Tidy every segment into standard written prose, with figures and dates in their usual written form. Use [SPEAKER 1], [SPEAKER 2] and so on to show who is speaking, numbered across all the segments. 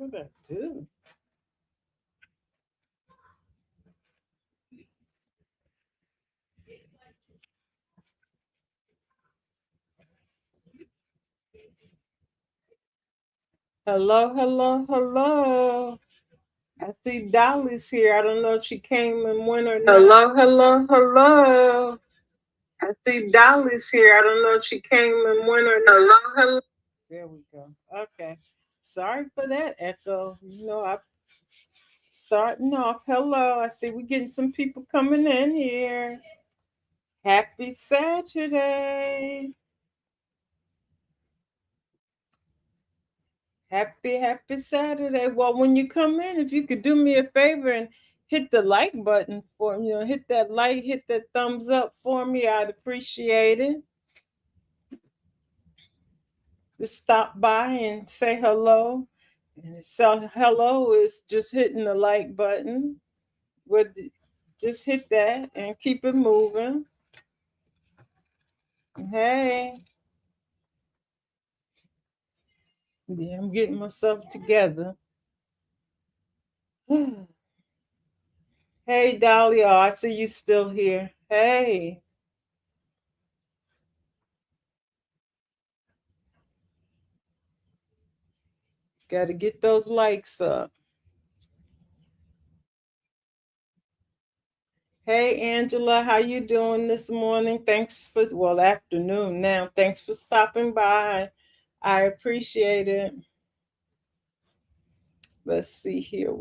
[SPEAKER 1] What did I do? Hello, hello, hello. I see Dolly's here. I don't know if she came and went or not. Hello, hello, hello. I see Dolly's here. I don't know if she came and went or not. Hello, hello. There we go. Okay. Sorry for that echo. I'm starting off. Hello. I see we're getting some people coming in here. Happy Saturday. Happy Saturday. Well, when you come in, if you could do me a favor and hit the like button for me, hit that like, hit that thumbs up for me, I'd appreciate it. Just stop by and say hello. And so hello is just hitting the like button. With just hit that and keep it moving. Hey, yeah, I'm getting myself together. Hey, Dolly, oh, I see you still here. Hey. Got to get those likes up. Hey Angela, how you doing this morning? Thanks for afternoon now. Thanks for stopping by. I appreciate it. Let's see here.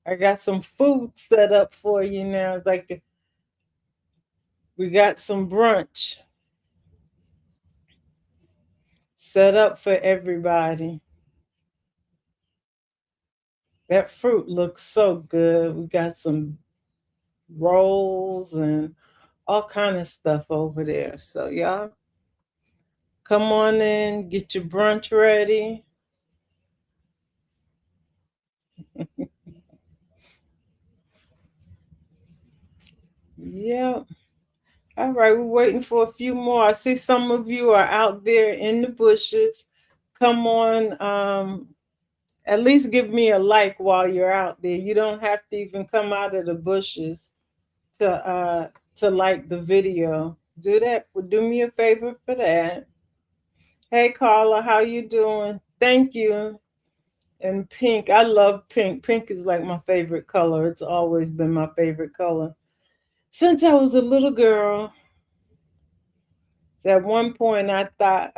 [SPEAKER 1] I got some food set up for you now. It's like we got some brunch set up for everybody. That fruit looks so good. We got some rolls and all kind of stuff over there. So y'all come on in, get your brunch ready. Yeah. All right, we're waiting for a few more. I see some of you are out there in the bushes. Come on, at least give me a like while you're out there. You don't have to even come out of the bushes to uh to like the video. Do that. Do me a favor for that. Hey Carla, how you doing? Thank you. And pink, I love pink. Pink is like my favorite color. It's always been my favorite color since I was a little girl. At one point, I thought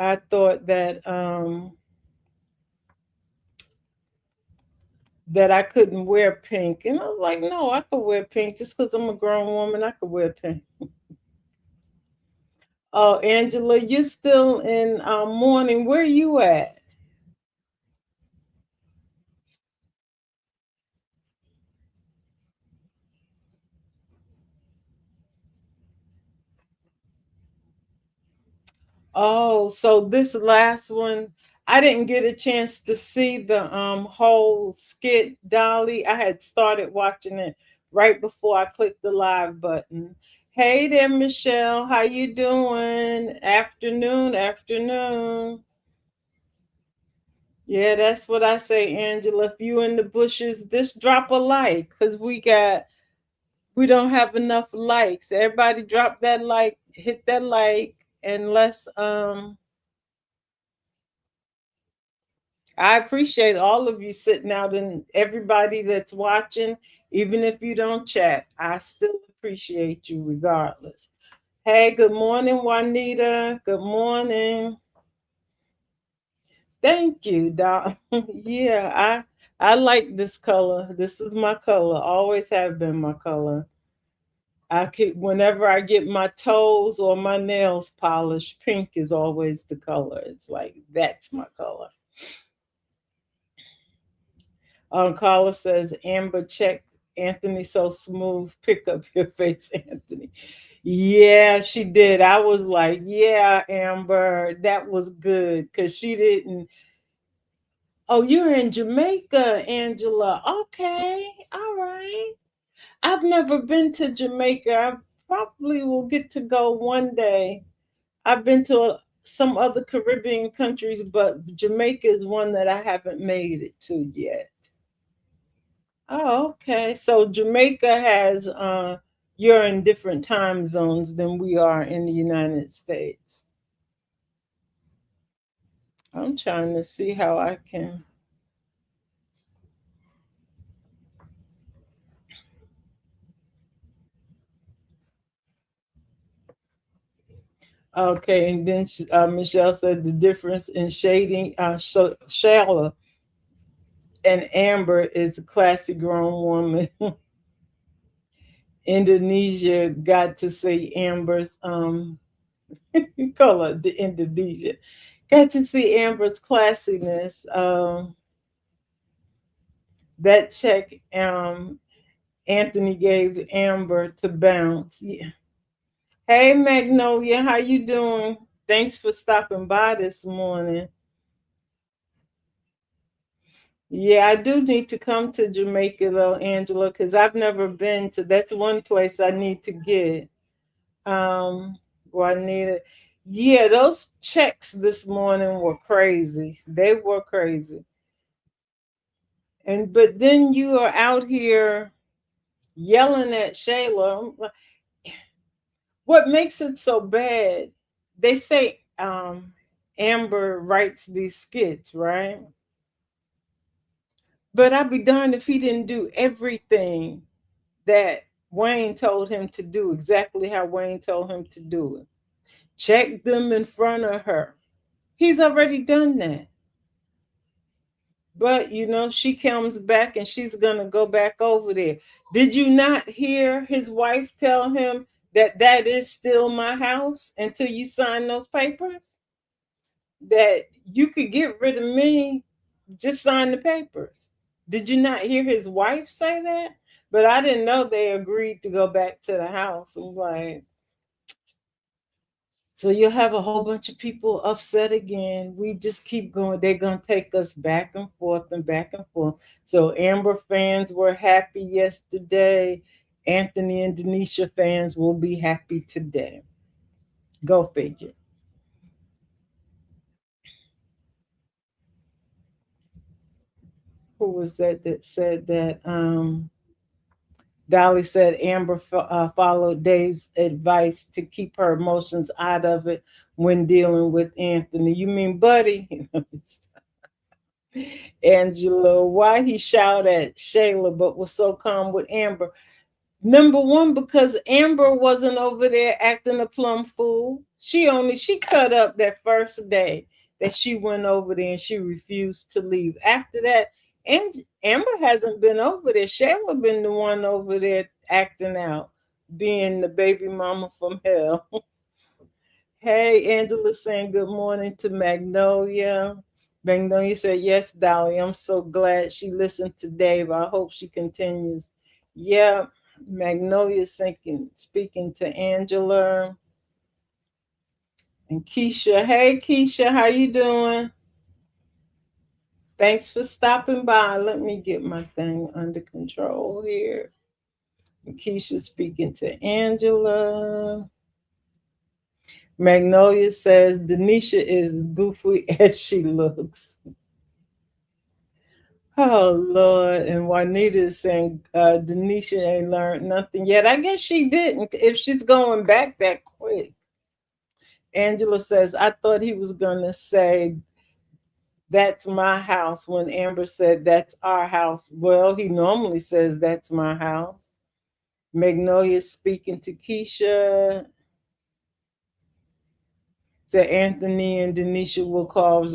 [SPEAKER 1] that I couldn't wear pink, and I was like, no, I could wear pink just because I'm a grown woman. I could wear pink. Oh, Angela, you're still in mourning. Where you at? Oh, so this last one, I didn't get a chance to see the whole skit, Dolly. I had started watching it right before I clicked the live button. Hey there, Michelle. How you doing? Afternoon, afternoon. Yeah, that's what I say, Angela. If you in the bushes, just drop a like, because we don't have enough likes. Everybody drop that like, hit that like, and I appreciate all of you sitting out and everybody that's watching, even if you don't chat. I still appreciate you regardless. Hey, good morning, Juanita. Good morning. Thank you, Doc. Yeah, I like this color. This is my color. Always have been my color. I keep whenever I get my toes or my nails polished, pink is always the color. It's like that's my color. Carla says, Amber, check Anthony so smooth. Pick up your face, Anthony. Yeah, she did. I was like, yeah, Amber, that was good because she didn't. Oh, you're in Jamaica, Angela. Okay, all right. I've never been to Jamaica. I probably will get to go one day. I've been to some other Caribbean countries, but Jamaica is one that I haven't made it to yet. Oh, okay. So Jamaica has you're in different time zones than we are in the United States. I'm trying to see how I can. Okay, and then Michelle said the difference in shading, Shala and Amber is a classy grown woman. Indonesia got to see Amber's color. The Indonesia got to see Amber's classiness. That check Anthony gave Amber to bounce. Yeah. Hey Magnolia, how you doing? Thanks for stopping by this morning. Yeah, I do need to come to Jamaica though, Angela, because I've never been to. That's one place I need to get. Well, I need it. Yeah, those checks this morning were crazy. They were crazy. And but then you are out here yelling at Shayla. I'm like, what makes it so bad? They say Amber writes these skits, right? But I'd be darned if he didn't do everything that Wayne told him to do, exactly how Wayne told him to do it. Check them in front of her. He's already done that. But she comes back and she's gonna go back over there. Did you not hear his wife tell him that that is still my house until you sign those papers? That you could get rid of me, just sign the papers. Did you not hear his wife say that? But I didn't know they agreed to go back to the house. I'm like, so you'll have a whole bunch of people upset again. We just keep going. They're going to take us back and forth and back and forth. So Amber fans were happy yesterday. Anthony and Denisha fans will be happy today. Go figure. Who was that said that? Dolly said Amber followed Dave's advice to keep her emotions out of it when dealing with Anthony. You mean Buddy? Angela, why he shouted at Shayla but was so calm with Amber? Number one, because Amber wasn't over there acting a plum fool. She cut up that first day that she went over there and she refused to leave. After that, and Amber hasn't been over there. Shayla been the one over there acting out, being the baby mama from hell. Hey, Angela saying good morning to Magnolia. Magnolia said, yes, Dolly, I'm so glad she listened to Dave. I hope she continues. Yeah, Magnolia speaking to Angela. And Keisha. Hey, Keisha, how you doing? Thanks for stopping by. Let me get my thing under control here. And Keisha speaking to Angela. Magnolia says Denisha is goofy as she looks. Oh Lord, and Juanita is saying Denisha ain't learned nothing yet. I guess she didn't. If she's going back that quick. Angela says, I thought he was gonna say that's my house when Amber said that's our house. Well, he normally says that's my house. Magnolia speaking to Keisha. Said Anthony and Denisha will call.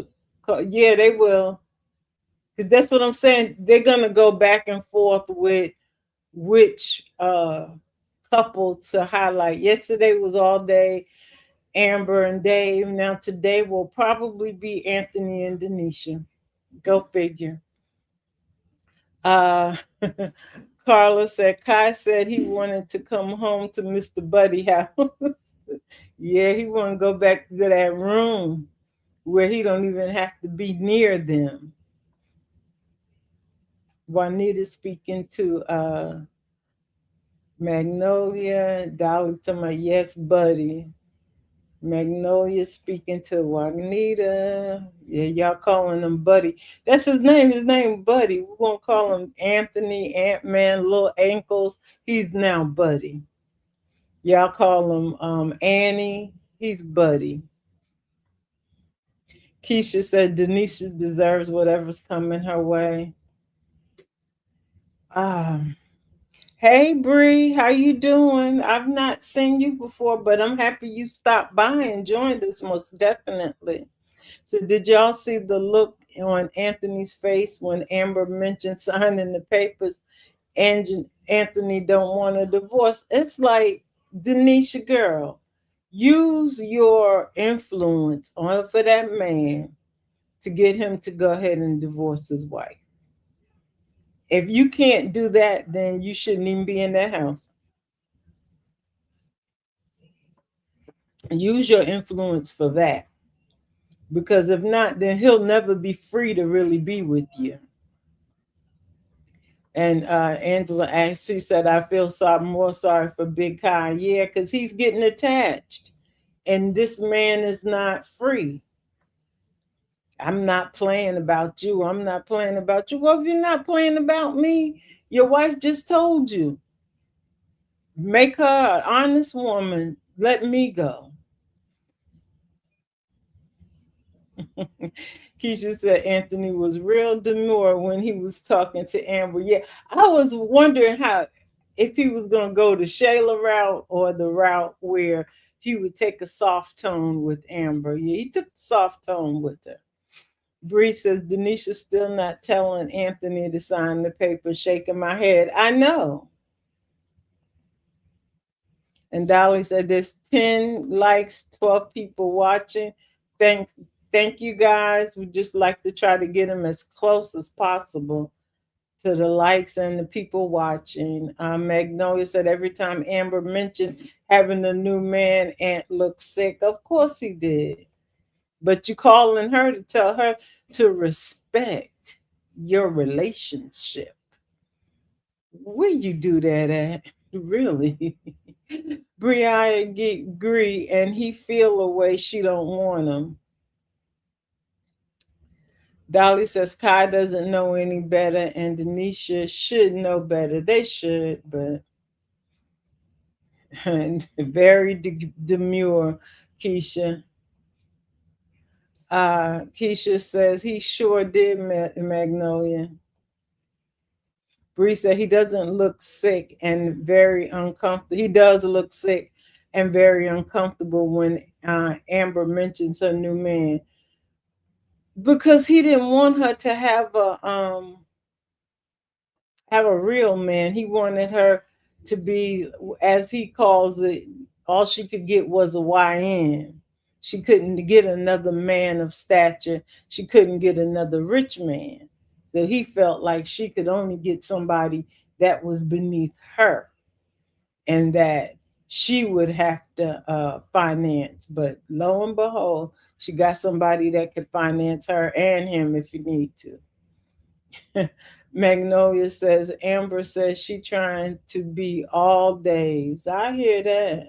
[SPEAKER 1] Yeah, they will. Because that's what I'm saying. They're gonna go back and forth with which couple to highlight. Yesterday was all day Amber and Dave. Now today will probably be Anthony and Denisha. Go figure. Uh, Carla said Kai said he wanted to come home to Mr. Buddy house. Yeah, he want to go back to that room where he don't even have to be near them. Juanita speaking to Magnolia. Dolly to my yes, buddy. Magnolia speaking to Juanita. Yeah, y'all calling him Buddy. That's his name. His name Buddy. We're gonna call him Anthony, Ant Man, Little Ankles. He's now Buddy. Y'all call him Annie. He's Buddy. Keisha said Denisha deserves whatever's coming her way. Um, hey Bree, how you doing? I've not seen you before, but I'm happy you stopped by and joined us most definitely. So did y'all see the look on Anthony's face when Amber mentioned signing the papers and Anthony don't want a divorce? It's like, Denisha girl, use your influence on for that man to get him to go ahead and divorce his wife. If you can't do that, then you shouldn't even be in that house. Use your influence for that. Because if not, then he'll never be free to really be with you. And Angela asked, she said, I feel more sorry for Big Kai. Yeah, because he's getting attached. And this man is not free. I'm not playing about you. I'm not playing about you. Well, if you're not playing about me, your wife just told you. Make her an honest woman. Let me go. Keisha said Anthony was real demure when he was talking to Amber. Yeah, I was wondering how, if he was going to go the Shayla route or the route where he would take a soft tone with Amber. Yeah, he took the soft tone with her. Bree says Denisha's still not telling Anthony to sign the paper, shaking my head. I know. And Dolly said there's 10 likes, 12 people watching. Thank thank you guys. We just like to try to get them as close as possible to the likes and the people watching. Magnolia said every time Amber mentioned having a new man, Aunt looked sick. Of course he did. But you calling her to tell her to respect your relationship. Where you do that at? Really? Brian get agree and he feel a way she don't want him. Dolly says Kai doesn't know any better and Denisha should know better. They should, but and very demure, Keisha. Keisha says he sure did, Magnolia. Bree said he doesn't look sick and very uncomfortable. He does look sick and very uncomfortable when Amber mentions her new man because he didn't want her to have a real man. He wanted her to be, as he calls it, all she could get was a YN. She couldn't get another man of stature. She couldn't get another rich man. So he felt like she could only get somebody that was beneath her and that she would have to finance. But lo and behold, she got somebody that could finance her and him if you need to. Magnolia says Amber says she trying to be all days. I hear that.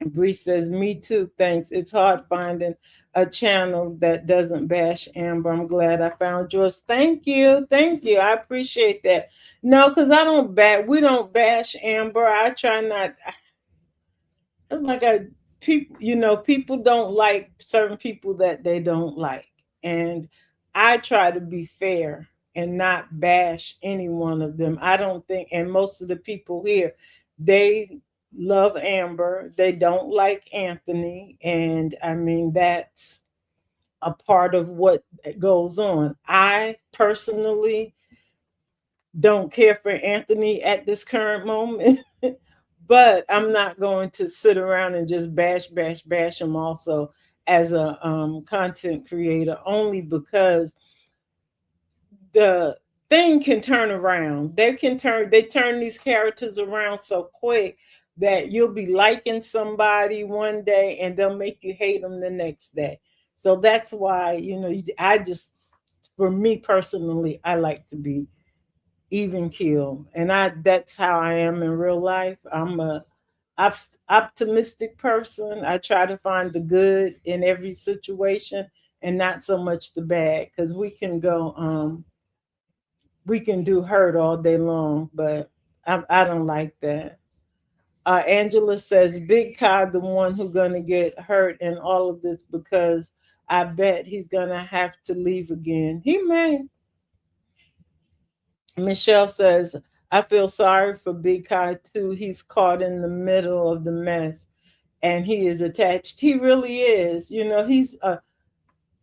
[SPEAKER 1] Bree says, me too, thanks. It's hard finding a channel that doesn't bash Amber. I'm glad I found yours. Thank you. Thank you. I appreciate that. No, because I don't we don't bash Amber. I try not, it's like I people, people don't like certain people that they don't like. And I try to be fair and not bash any one of them. I don't think, and most of the people here, they love Amber. They don't like Anthony. And I mean, that's a part of what goes on. I personally don't care for Anthony at this current moment. But I'm not going to sit around and just bash him also as a content creator, only because the thing can turn around. They turn these characters around so quick that you'll be liking somebody one day and they'll make you hate them the next day. So that's why, I just, for me personally, I like to be even keel. And that's how I am in real life. optimistic person. I try to find the good in every situation and not so much the bad, because we can do hurt all day long, but I don't like that. Angela says, Big Kai, the one who gonna get hurt in all of this, because I bet he's gonna have to leave again. He may. Michelle says, I feel sorry for Big Kai too. He's caught in the middle of the mess and he is attached. He really is. You know,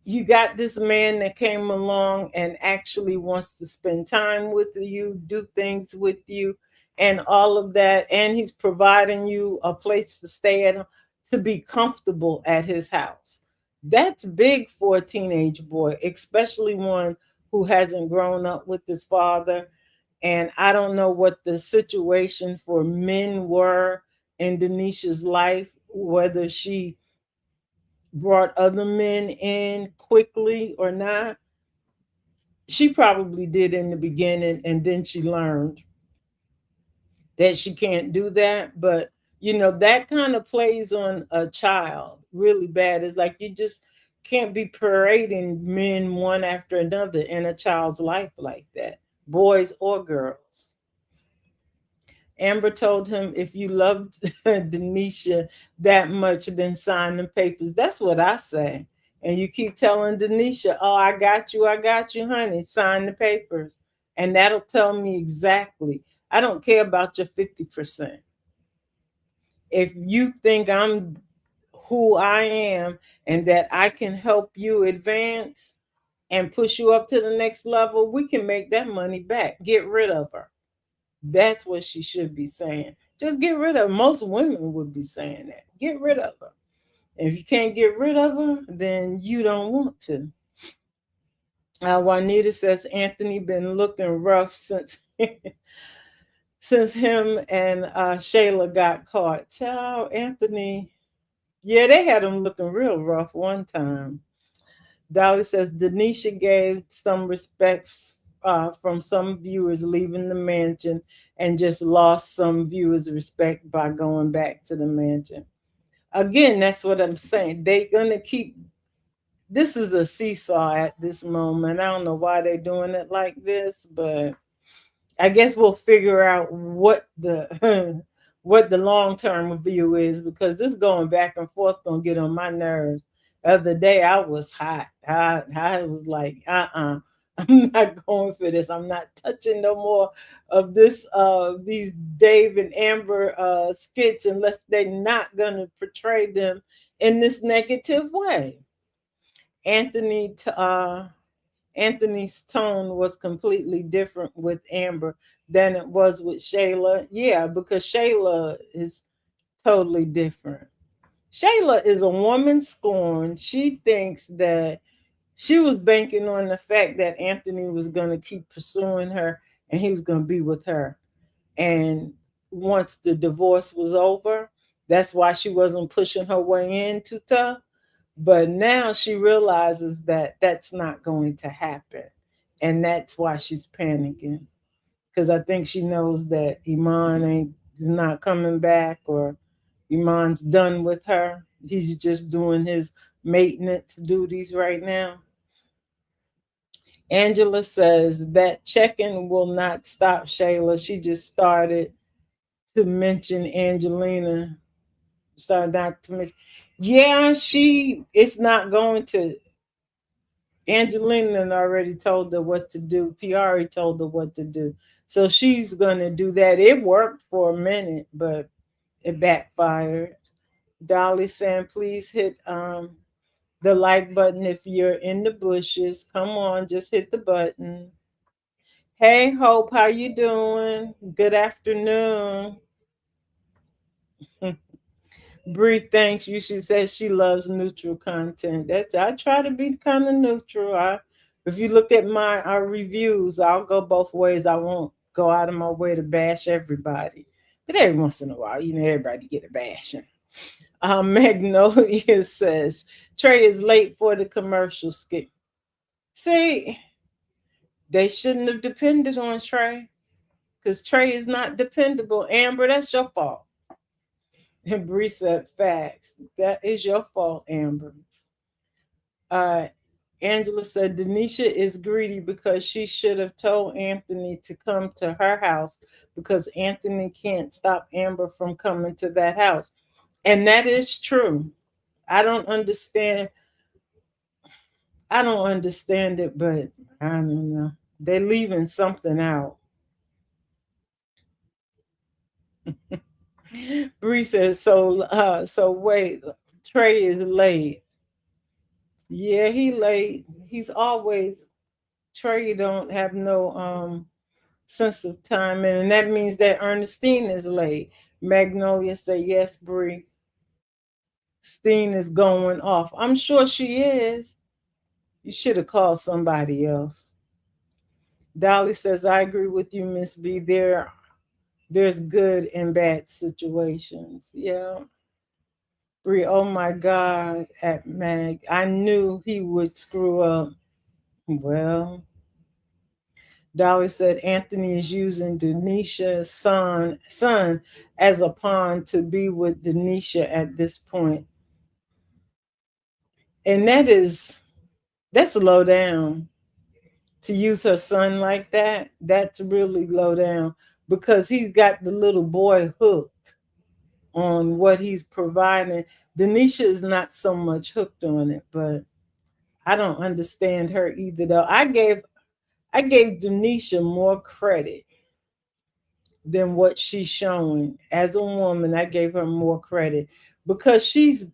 [SPEAKER 1] you got this man that came along and actually wants to spend time with you, do things with you, and all of that. And he's providing you a place to stay at, to be comfortable at his house. That's big for a teenage boy, especially one who hasn't grown up with his father. And I don't know what the situation for men were in Denisha's life, whether she brought other men in quickly or not. She probably did in the beginning, and then she learned that she can't do that. But that kind of plays on a child really bad. It's like you just can't be parading men one after another in a child's life like that, boys or girls. Amber told him, if you loved Denisha that much, then sign the papers. That's what I say. And you keep telling Denisha, oh, I got you, honey, sign the papers. And that'll tell me exactly. I don't care about your 50%. If you think I'm who I am and that I can help you advance and push you up to the next level, we can make that money back. Get rid of her. That's what she should be saying. Just get rid of her. Most women would be saying that. Get rid of her. And if you can't get rid of her, then you don't want to. Juanita says Anthony been looking rough since since him and Shayla got caught. Child, Anthony, yeah, they had him looking real rough one time. Dolly says Denisha gave some respects from some viewers leaving the mansion and just lost some viewers' respect by going back to the mansion. Again, that's what I'm saying. They're gonna keep. This is a seesaw at this moment. I don't know why they're doing it like this, but I guess we'll figure out what the what the long term view is, because this going back and forth gonna get on my nerves. The other day I was hot. I was like, I'm not going for this. I'm not touching no more of this these Dave and Amber skits unless they're not gonna portray them in this negative way. Anthony Anthony's tone was completely different with Amber than it was with Shayla. Yeah, because Shayla is totally different. Shayla is a woman scorned. She thinks that she was banking on the fact that Anthony was going to keep pursuing her and he was going to be with her. And once the divorce was over, that's why she wasn't pushing her way in too tough. But now she realizes that that's not going to happen. And that's why she's panicking. Because I think she knows that Iman ain't not coming back, or Iman's done with her. He's just doing his maintenance duties right now. Angela says that checking will not stop Shayla. She just started to mention Angelina. Started not to mention. Yeah, it's not going to. Angelina already told her what to do. Piari told her what to do. So she's going to do that. It worked for a minute, but it backfired. Dolly saying, please hit the like button if you're in the bushes. Come on, just hit the button. Hey, Hope, how you doing? Good afternoon. Bree thinks you should say she loves neutral content. That's I try to be kind of neutral. If you look at my reviews, I'll go both ways. I won't go out of my way to bash everybody, but every once in a while, everybody get a bashing. Magnolia says Trey is late for the commercial skit. See, they shouldn't have depended on Trey, because Trey is not dependable. Amber, that's your fault. And Bree said, facts. That is your fault, Amber. Uh, Angela said, Denisha is greedy because she should have told Anthony to come to her house because Anthony can't stop Amber from coming to that house. And that is true. I don't understand. I don't understand it, but I don't know. They're leaving something out. Bree says, so wait, Trey is late. Yeah, he late. He's always Trey don't have no sense of time, and that means that Ernestine is late. Magnolia say yes, Bree. Steen is going off. I'm sure she is. You should have called somebody else. Dolly says, I agree with you, Miss B. There's good and bad situations. Yeah. Bree, oh my God, at Mag. I knew he would screw up. Well, Dolly said Anthony is using Denisha's son as a pawn to be with Denisha at this point. And that's low down. To use her son like that, that's really low down because he's got the little boy hooked on what he's providing. Denisha is not so much hooked on it, but I don't understand her either though. I gave Denisha more credit than what she's showing. As a woman, I gave her more credit because she's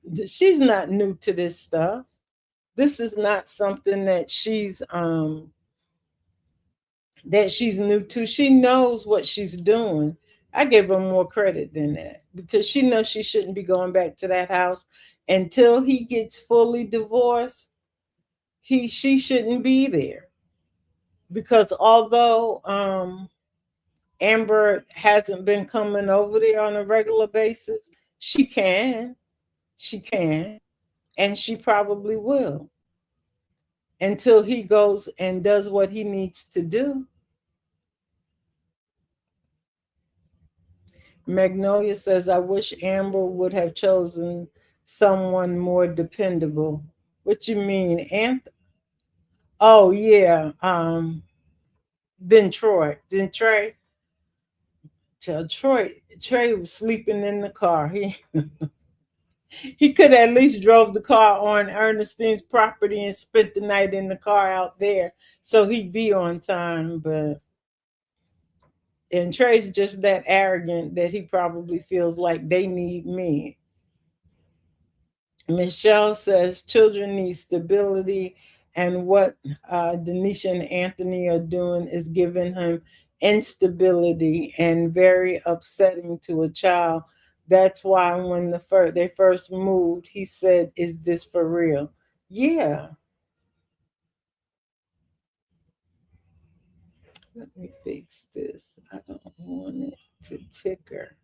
[SPEAKER 1] not new to this stuff. This is not something that she's new to. She knows what she's doing. I gave her more credit than that because she knows she shouldn't be going back to that house until he gets fully divorced. She shouldn't be there because although Amber hasn't been coming over there on a regular basis, she can, she can, and she probably will until he goes and does what he needs to do. Magnolia says, I wish Amber would have chosen someone more dependable. What you mean, Oh yeah, then Troy, then Trey. Trey was sleeping in the car. He could at least drove the car on Ernestine's property and spent the night in the car out there, so he'd be on time. But and Trey's just that arrogant that he probably feels like they need me. Michelle says children need stability, and what Denisha and Anthony are doing is giving him instability and very upsetting to a child. That's why when they first moved, he said, "Is this for real?" Yeah. Let me fix this. I don't want it to ticker.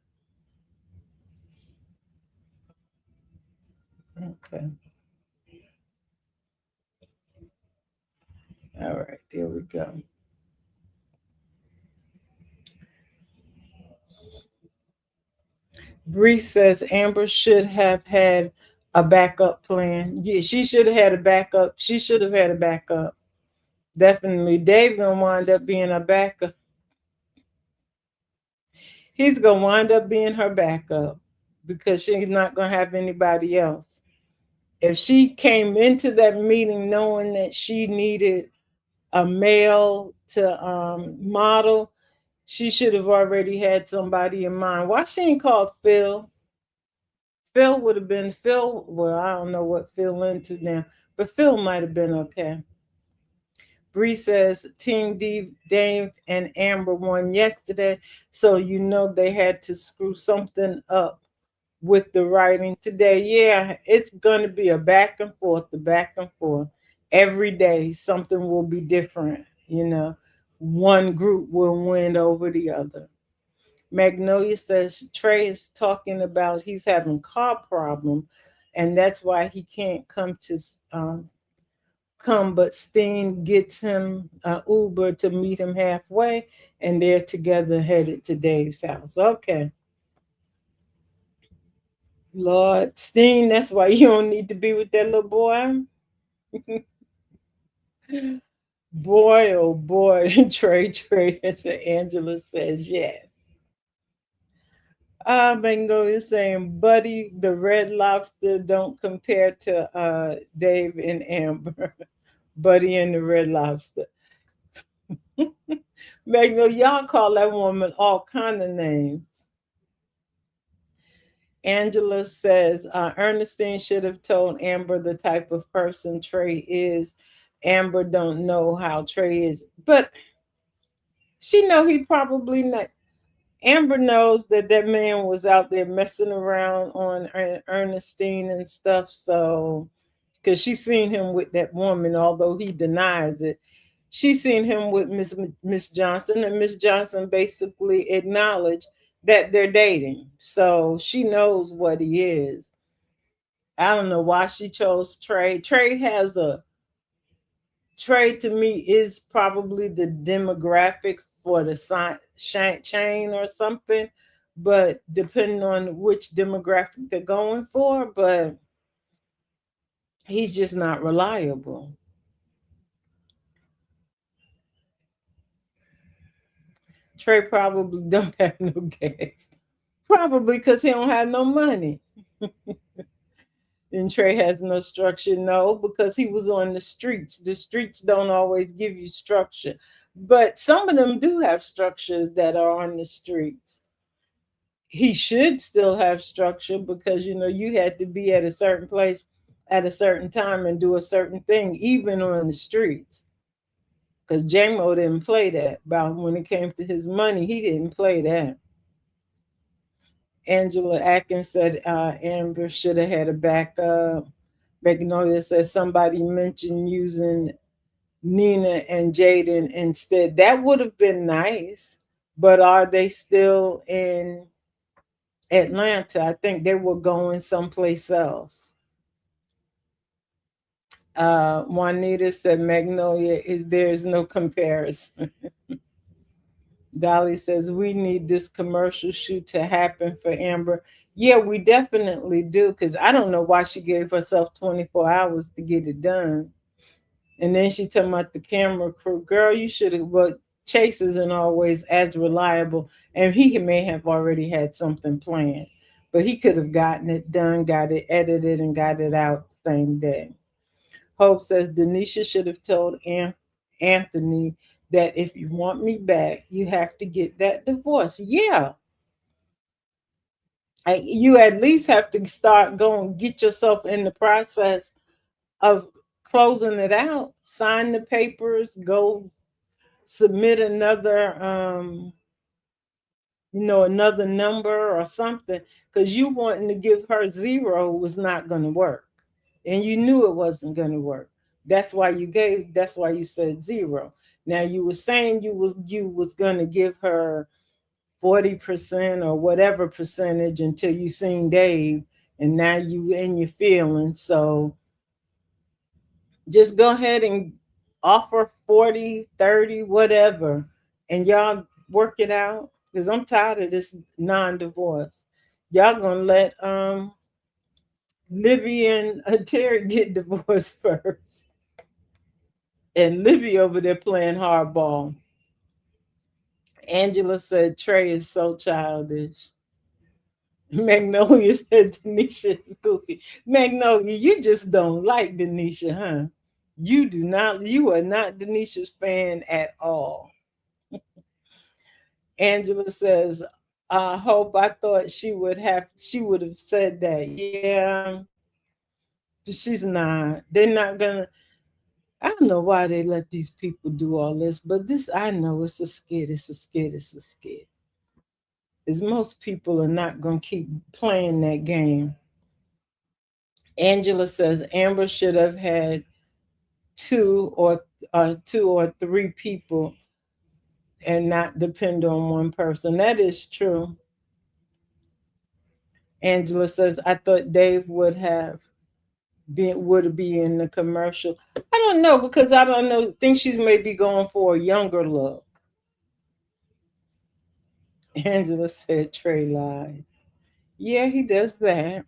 [SPEAKER 1] Okay. All right. There we go. Bree says Amber should have had a backup plan. Yeah, she should have had a backup. She should have had a backup. Definitely. Dave gonna wind up being a backup. He's gonna wind up being her backup because she's not gonna have anybody else. If she came into that meeting knowing that she needed a male to model, she should have already had somebody in mind. Why she ain't called Phil? Phil would have been Phil. Well, I don't know what Phil into now, but Phil might have been okay. Bree says Team Dave and Amber won yesterday, so you know they had to screw something up with the writing today. Yeah, it's gonna be a back and forth, the back and forth. Every day something will be different, you know. One group will win over the other. Magnolia says Trey is talking about he's having car problem, and that's why he can't come. But Steen gets him Uber to meet him halfway, and they're together headed to Dave's house. Okay, Lord, Steen, that's why you don't need to be with that little boy. Boy, oh boy, Trey, as Angela says, yes. Bingo is saying, Buddy, the red lobster don't compare to Dave and Amber. Buddy and the red lobster. Bingo, y'all call that woman all kind of names. Angela says, Ernestine should have told Amber the type of person Trey is. Amber don't know how Trey is. But she know he probably not. Amber knows that that man was out there messing around on Ernestine and stuff. So, because she seen him with that woman, although he denies it, she seen him with Miss Johnson, and Miss Johnson basically acknowledged that they're dating. So she knows what he is. I don't know why she chose Trey. Trey to me is probably the demographic for the chain or something, but depending on which demographic they're going for, but he's just not reliable. Trey probably don't have no gas. Probably because he don't have no money. And Trey has no structure. No, because he was on the streets. The streets don't always give you structure. But some of them do have structures that are on the streets. He should still have structure because you had to be at a certain place at a certain time and do a certain thing, even on the streets. Because JMO didn't play that. About when it came to his money, he didn't play that. Angela Atkins said Amber should have had a backup. Magnolia says somebody mentioned using Nina and Jaden instead. That would have been nice, but are they still in Atlanta? I think they were going someplace else. Juanita said Magnolia there's no comparison. Dolly says we need this commercial shoot to happen for Amber. Yeah, we definitely do, because I don't know why she gave herself 24 hours to get it done. And then she talking about the camera crew. Girl, you should have. But Chase isn't always as reliable, and he may have already had something planned, but he could have gotten it done, got it edited, and got it out the same day. Hope says Denisha should have told Anthony that if you want me back, you have to get that divorce. Yeah, you at least have to start going, get yourself in the process of closing it out, sign the papers, go submit another another number or something, because you wanting to give her zero was not going to work, and you knew it wasn't going to work. That's why you said zero. Now you were saying you was going to give her 40% or whatever percentage until you seen Dave, and now you in your feelings. So just go ahead and offer 40, 30, whatever, and y'all work it out. Because I'm tired of this non-divorce. Y'all gonna let Libby and Terry get divorced first. And Libby over there playing hardball. Angela said Trey is so childish. Magnolia said Denisha is goofy. Magnolia, you just don't like Denisha, huh? You are not Denisha's fan at all. Angela says, I hope I thought she would have said that. Yeah, she's not. They're not gonna. I don't know why they let these people do all this, but this I know it's a skit, it's a skit, it's a skit. Is most people are not gonna keep playing that game. Angela says Amber should have had two or three people and not depend on one person. That is true. Angela says, I thought Dave would be in the commercial. I don't know, because I don't know. Think she's maybe going for a younger look. Angela said Trey lied. Yeah, he does that.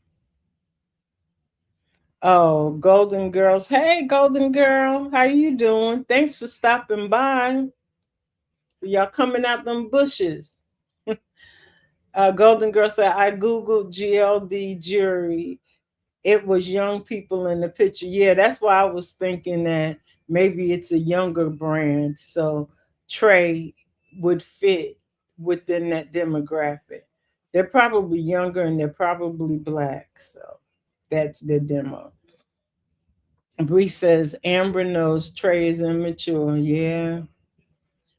[SPEAKER 1] Oh, Golden Girls. Hey, Golden Girl. How you doing? Thanks for stopping by. Y'all coming out them bushes. Golden Girl said, I Googled GLD jury. It was young people in the picture. Yeah, that's why I was thinking that maybe it's a younger brand. So Trey would fit within that demographic. They're probably younger and they're probably black. So that's the demo. Bree says Amber knows Trey is immature. Yeah.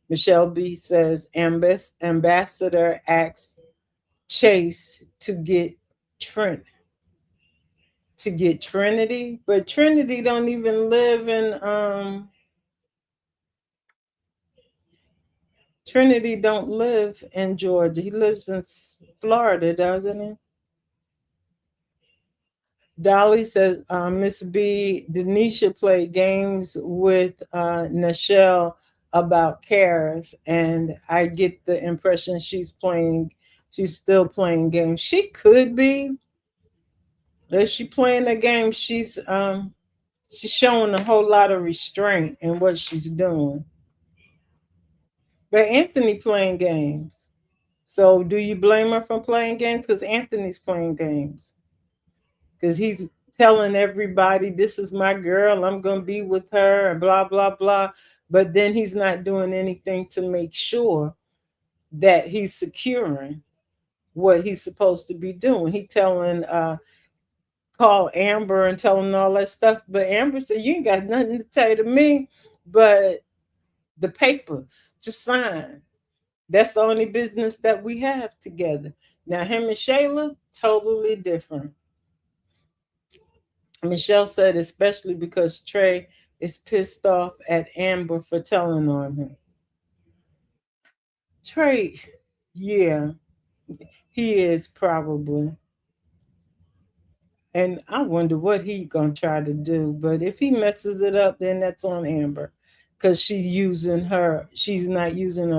[SPEAKER 1] Michelle B says Ambassador asks Chase Trent to get Trinity, but Trinity don't even live in Trinity don't live in Georgia. He lives in Florida, doesn't he? Dolly says Miss B Denisha played games with Nichelle about Karis, and I get the impression she's still playing games. She could be. Is she playing a game? She's showing a whole lot of restraint in what she's doing. But Anthony playing games. So do you blame her for playing games? Because Anthony's playing games. Because he's telling everybody, this is my girl, I'm going to be with her, and blah, blah, blah. But then he's not doing anything to make sure that he's securing what he's supposed to be doing. He telling, call Amber and telling all that stuff. But Amber said, you ain't got nothing to tell to me but the papers. Just sign. That's the only business that we have together. Now, him and Shayla, totally different. Michelle said, especially because Trey is pissed off at Amber for telling on him. Trey, yeah, he is probably. And I wonder what he gonna try to do. But if he messes it up, then that's on Amber. Cause she's not using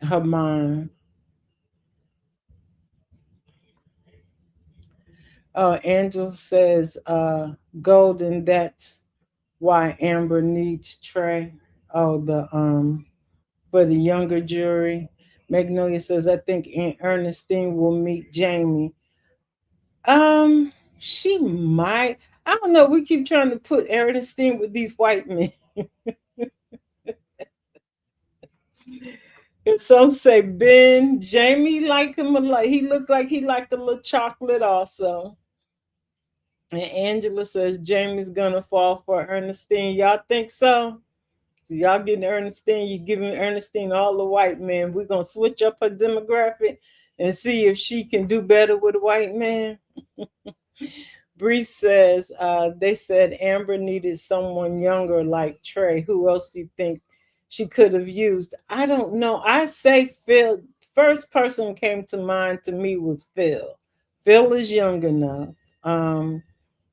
[SPEAKER 1] her mind. Angela says, Golden, that's why Amber needs Trey. Oh, the for the younger jury. Magnolia says, I think Aunt Ernestine will meet Jamie. She might. I don't know. We keep trying to put Ernestine with these white men. And some say Ben, Jamie like him a lot. He looked like he liked a little chocolate also. And Angela says Jamie's gonna fall for Ernestine. Y'all think so? So y'all getting Ernestine, you giving Ernestine all the white men. We're gonna switch up her demographic and see if she can do better with a white man. Bree says they said Amber needed someone younger like Trey. Who else do you think she could have used? I don't know. I say Phil. First person came to mind to me was Phil. Phil is young enough, and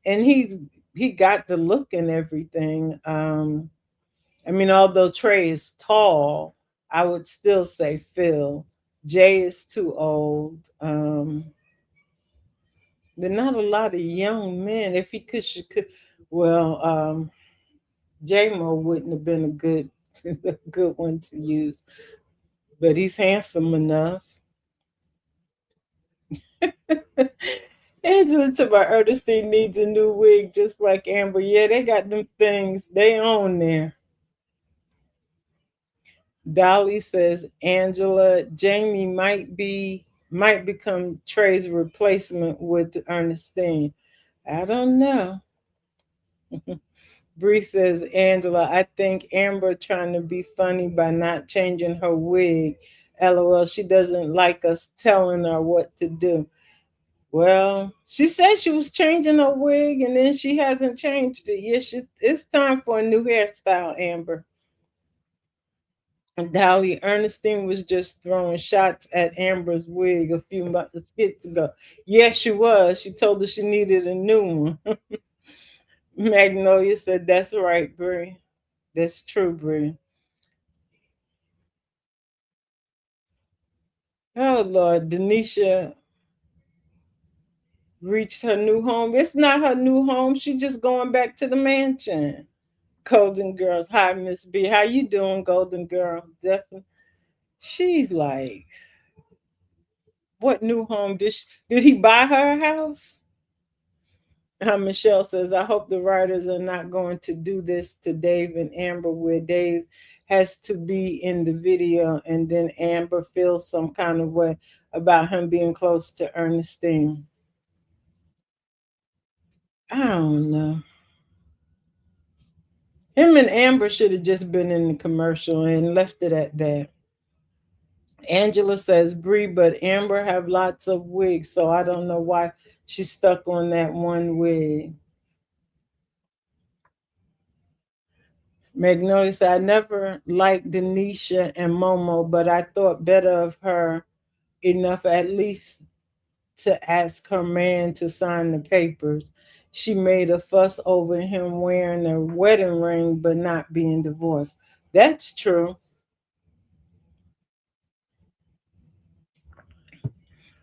[SPEAKER 1] he got the look and everything. I mean, although Trey is tall, I would still say Phil. Jay is too old. There are not a lot of young men. If he could, she could. Well, J-Mo wouldn't have been a good, a good one to use, but he's handsome enough. Angela to my Ernestine needs a new wig, just like Amber. Yeah, they got them things. They own there. Dolly says Angela Jamie might become Trey's replacement with Ernestine. I don't know. Bree says Angela, I think Amber trying to be funny by not changing her wig. LOL, she doesn't like us telling her what to do. Well, she said she was changing her wig and then she hasn't changed it yet. It's time for a new hairstyle, Amber. Dolly Ernestine was just throwing shots at Amber's wig a few months ago. Yes, she was. She told her she needed a new one. Magnolia said, "That's right, Brie. That's true, Brie." Oh Lord, Denisha. reached her new home. It's not her new home. She just going back to the mansion. Golden Girls. Hi, Miss B. How you doing, Golden Girl? Definitely. She's like, what new home did he buy her a house? Michelle says, I hope the writers are not going to do this to Dave and Amber, where Dave has to be in the video and then Amber feels some kind of way about him being close to Ernestine. I don't know. Him and Amber should have just been in the commercial and left it at that. Angela says, Bree, but Amber have lots of wigs, so I don't know why she's stuck on that one wig. Magnolia said, I never liked Denisha and Momo, but I thought better of her enough at least to ask her man to sign the papers. She made a fuss over him wearing a wedding ring but not being divorced. That's true.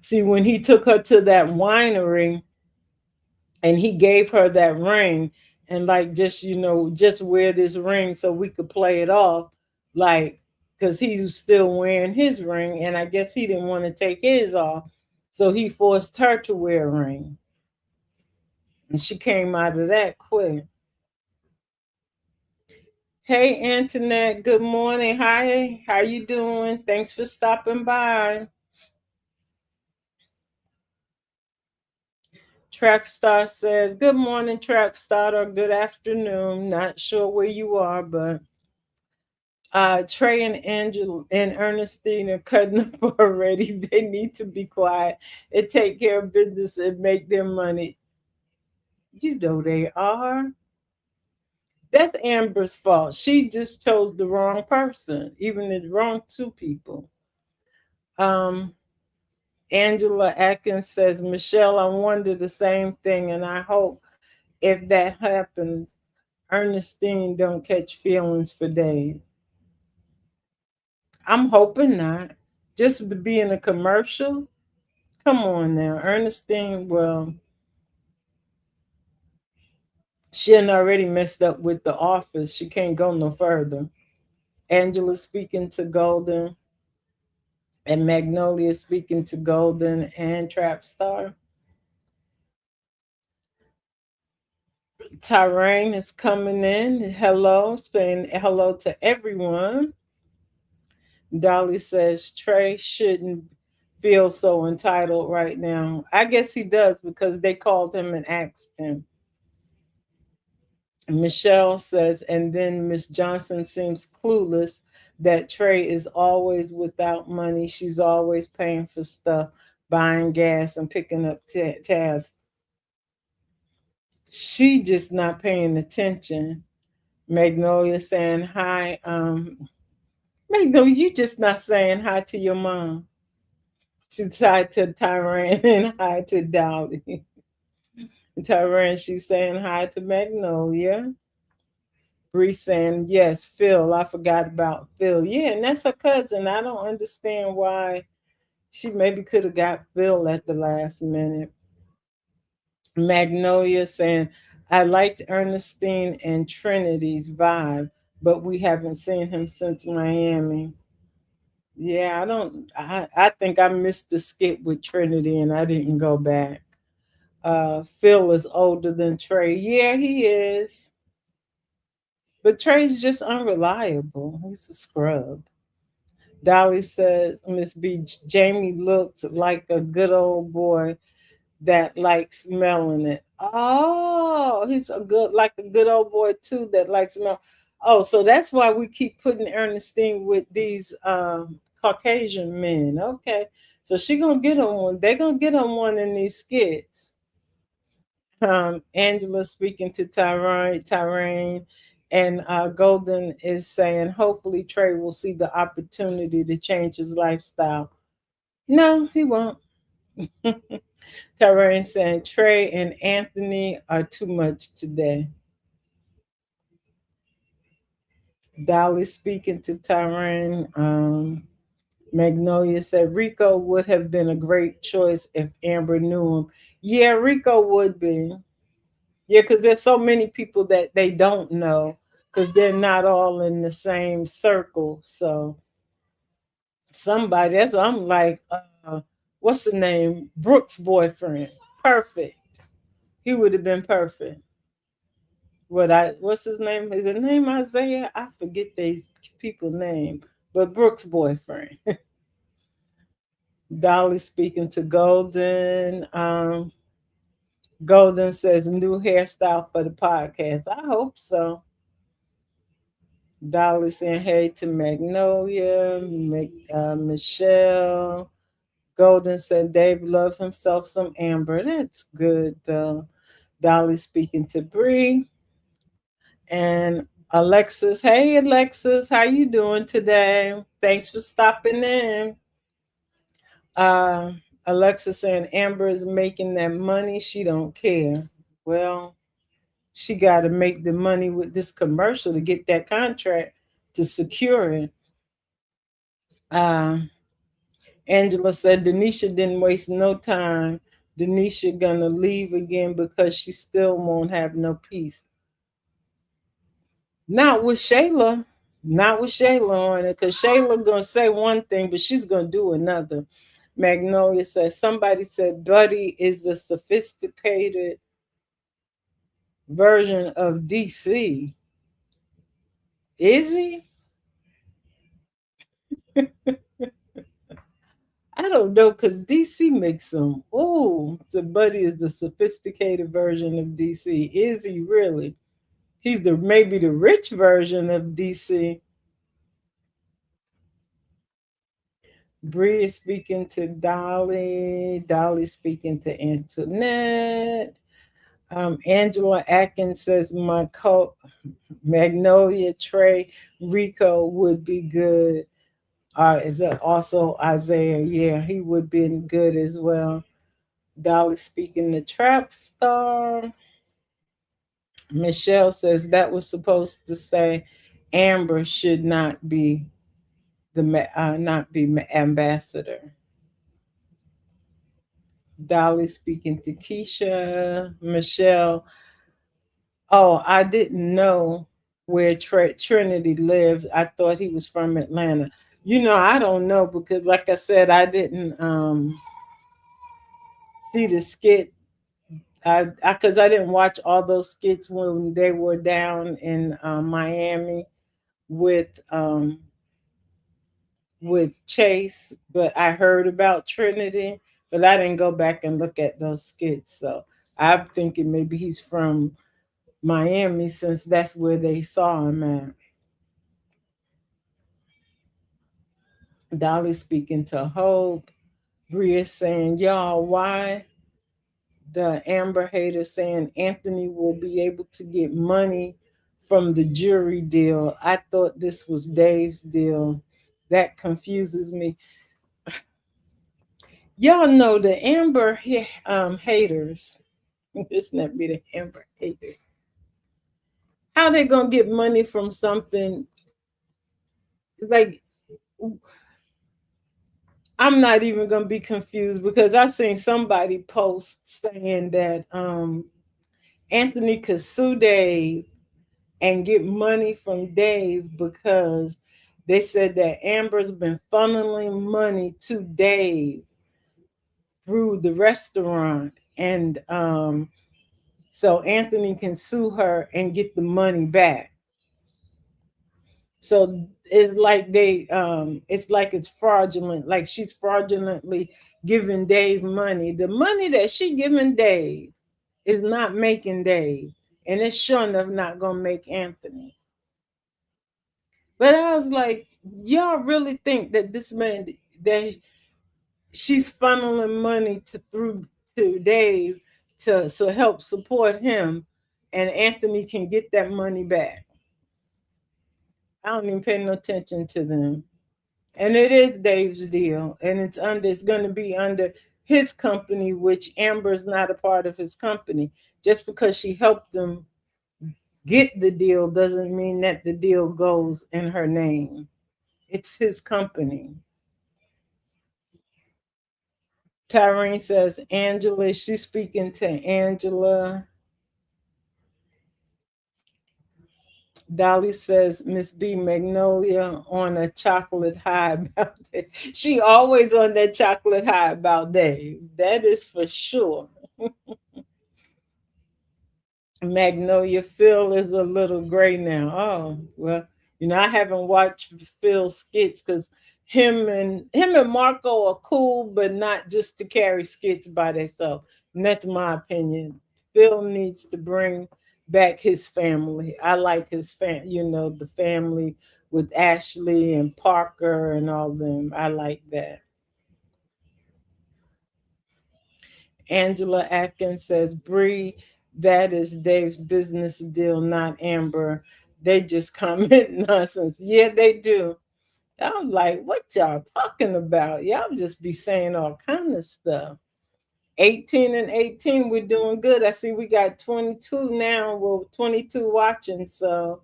[SPEAKER 1] See, when he took her to that winery and he gave her that ring and like just just wear this ring so we could play it off, like, because he was still wearing his ring and I guess he didn't want to take his off, so he forced her to wear a ring and she came out of that quick. Hey Antoinette, good morning. Hi, how you doing? Thanks for stopping by. Trap Star says, good morning, Trap Star, or good afternoon. Not sure where you are, but Trey and Angela and Ernestine are cutting up already. They need to be quiet and take care of business and make their money. You know they are. That's Amber's fault. She just chose the wrong person, even the wrong two people. Um, Angela Atkins says, Michelle, I wonder the same thing, and I hope if that happens, Ernestine don't catch feelings for Dave. I'm hoping not. Just to be in a commercial. Come on now, Ernestine. Well, she had already messed up with the office. She can't go no further. Angela speaking to Golden, and Magnolia speaking to Golden and Trap Star. Tyrone is coming in. Hello, saying hello to everyone. Dolly says Trey shouldn't feel so entitled right now. I guess he does because they called him and asked him. Michelle says, and then Miss Johnson seems clueless that Trey is always without money. She's always paying for stuff, buying gas, and picking up tabs. She just not paying attention. Magnolia saying hi. Magnolia, you just not saying hi to your mom. She's hi to Tyrone and hi to Dolly. Tyrone, she's saying hi to Magnolia. Bree saying, yes, Phil. I forgot about Phil. Yeah, and that's her cousin. I don't understand why she maybe could have got Phil at the last minute. Magnolia saying, I liked Ernestine and Trinity's vibe, but we haven't seen him since Miami. Yeah, I think I missed the skit with Trinity and I didn't go back. Phil is older than Trey. Yeah, he is. But Trey's just unreliable. He's a scrub. Dolly says, Miss B, Jamie looks like a good old boy that likes smelling it. Oh, he's like a good old boy too that likes smell. Oh, so that's why we keep putting Ernestine with these Caucasian men. Okay, so she gonna get on one. They're gonna get on one in these skits. Angela speaking to Tyrone, and Golden is saying, hopefully Trey will see the opportunity to change his lifestyle. No, he won't. Tyrone saying Trey and Anthony are too much today. Dolly speaking to Tyrone. Magnolia said Rico would have been a great choice if Amber knew him. Yeah, Rico would be. Yeah, because there's so many people that they don't know because they're not all in the same circle. So somebody, that's what I'm like, what's the name? Brooks' boyfriend. Perfect. He would have been perfect. What's his name? Is his name Isaiah? I forget these people name, but Brooks' boyfriend. Dolly speaking to Golden. Golden says new hairstyle for the podcast. I hope so. Dolly saying hey to Magnolia, Michelle. Golden said Dave loved himself some Amber. That's good. Dolly speaking to Bree and Alexis. Hey Alexis, how you doing today? Thanks for stopping in. Uh, Alexis saying Amber is making that money. She don't care. Well, she got to make the money with this commercial to get that contract to secure it. Uh, Angela said Denisha didn't waste no time. Denisha gonna leave again because she still won't have no peace. Not with Shayla. Not with Shayla on it, because Shayla gonna say one thing, but she's gonna do another. Magnolia says somebody said Buddy is the sophisticated version of DC. Is he? I don't know because DC makes some. Oh, the Buddy is the sophisticated version of DC. Is he really? He's the maybe the rich version of DC. Bree is speaking to Dolly. Dolly speaking to Antoinette. Angela Atkins says my Magnolia Trey Rico would be good. Is that also Isaiah? Yeah, he would be good as well. Dolly speaking the trap star. Michelle says that was supposed to say Amber should not be ambassador. Dolly speaking to Keisha. Michelle. Oh, I didn't know where Trinity lived. I thought he was from Atlanta. I don't know because, like I said, I didn't see the skit. I didn't watch all those skits when they were down in Miami with um, with Chase, but I heard about Trinity, but I didn't go back and look at those skits. So I'm thinking maybe he's from Miami since that's where they saw him at. Dolly speaking to Hope. Bria saying, y'all, why the Amber hater saying Anthony will be able to get money from the jury deal? I thought this was Dave's deal. That confuses me. Y'all know the Amber haters. This not be the Amber haters. How they gonna get money from something like? I'm not even gonna be confused because I seen somebody post saying that Anthony could sue Dave and get money from Dave because they said that Amber's been funneling money to Dave through the restaurant, and so Anthony can sue her and get the money back. So it's like it's fraudulent, like she's fraudulently giving Dave money. The money that she giving Dave is not making Dave, and it's sure enough not gonna make Anthony. But I was like, y'all really think that this man that she's funneling money through to Dave to help support him, and Anthony can get that money back? I don't even pay no attention to them. And it is Dave's deal, and it's going to be under his company, which Amber's not a part of his company. Just because she helped them get the deal doesn't mean that the deal goes in her name. It's his company. Tyrene says Angela. She's speaking to Angela. Dolly says Miss B Magnolia on a chocolate high about Dave. She always on that chocolate high about Dave. That is for sure. Magnolia Phil is a little gray now. Oh, well, I haven't watched Phil's skits because him and Marco are cool, but not just to carry skits by themselves. And that's my opinion. Phil needs to bring back his family. I like his the family with Ashley and Parker and all them. I like that. Angela Atkins says, Bree, that is Dave's business deal, not Amber. They just comment nonsense. Yeah, they do. I'm like, what y'all talking about? Y'all just be saying all kind of stuff. 18 and 18, we're doing good. I see we got 22 now. Well, 22 watching. So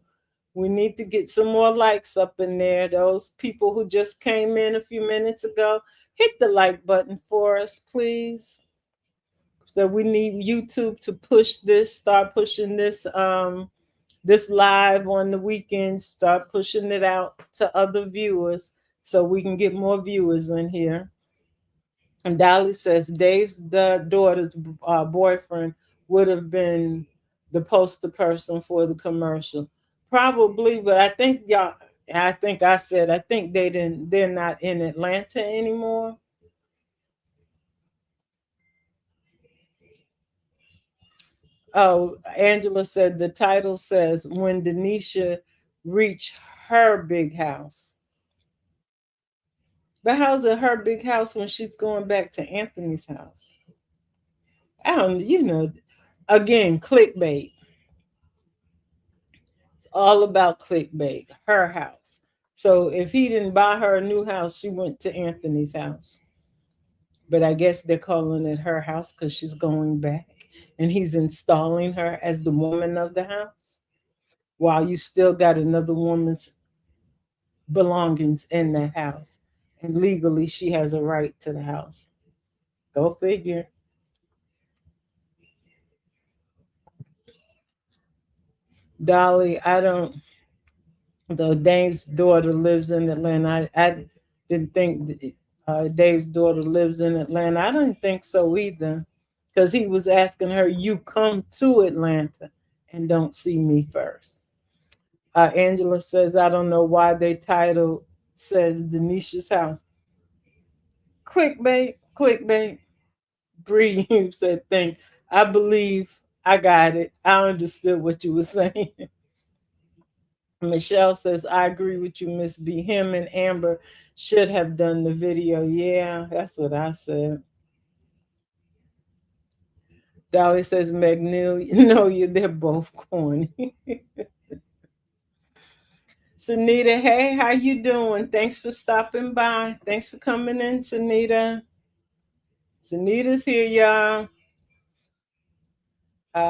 [SPEAKER 1] we need to get some more likes up in there. Those people who just came in a few minutes ago, hit the like button for us, please. So we need YouTube to push this, start pushing this live on the weekends, start pushing it out to other viewers so we can get more viewers in here. And Dolly says Dave's daughter's boyfriend would have been the poster person for the commercial. Probably, but I think they're not in Atlanta anymore. Oh, Angela said the title says when Denisha reached her big house. But how's it her big house when she's going back to Anthony's house? I don't, again, clickbait. It's all about clickbait. Her house. So if he didn't buy her a new house, she went to Anthony's house. But I guess they're calling it her house because she's going back and he's installing her as the woman of the house while you still got another woman's belongings in that house. And legally, she has a right to the house. Go figure. Dolly, I don't, though Dave's daughter lives in Atlanta. I didn't think Dave's daughter lives in Atlanta. I didn't think so either. Because he was asking her, you come to Atlanta and don't see me first. Angela says, I don't know why they title says Denisha's house. Clickbait, clickbait. Bree said, "Think I believe I got it. I understood what you were saying." Michelle says, "I agree with you, Miss B. Him and Amber should have done the video." Yeah, that's what I said. Dolly says, "Magnolia, no, you. They're both corny." Sunita, hey, how you doing? Thanks for stopping by. Thanks for coming in, Sunita. Sunita's here, y'all.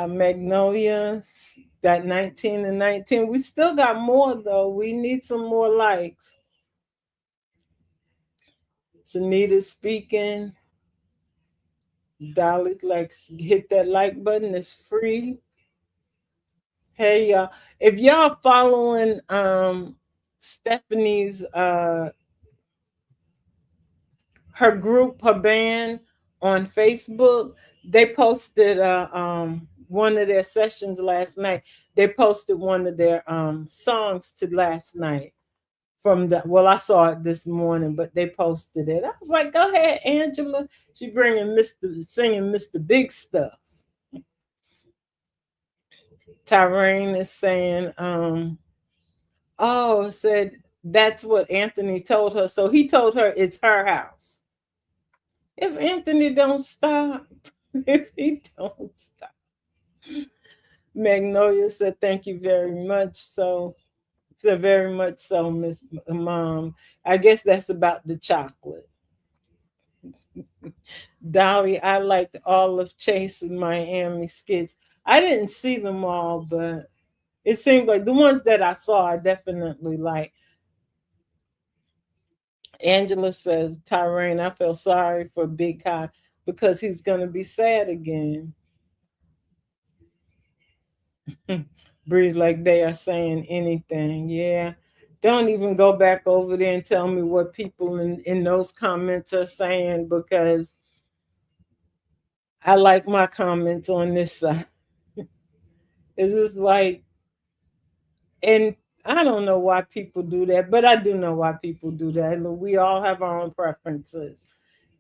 [SPEAKER 1] Magnolia got 19 and 19. We still got more though. We need some more likes. Sunita speaking. Dolly likes hit that like button. It's free. Hey y'all. If y'all following Stephanie's her group, her band on Facebook, they posted one of their sessions last night. They posted one of their songs to last night from the I saw it this morning, but they posted it. I was like, go ahead, Angela. She bringing Mr. Big Stuff. Tyrone is saying, oh, said that's what Anthony told her. So he told her it's her house. If Anthony don't stop, if he don't stop. Magnolia said, thank you very much. So very much so, Miss Mom. I guess that's about the chocolate. Dolly, I liked all of Chase's Miami skits. I didn't see them all, but it seemed like the ones that I saw, I definitely like. Angela says, Tyrone, I feel sorry for Big Kai. because he's going to be sad again. Breeze like they are saying anything. Yeah. Don't even go back over there and tell me what people in those comments are saying, because I like my comments on this side. It's just like, and I don't know why people do that, but I do know why people do that. We all have our own preferences,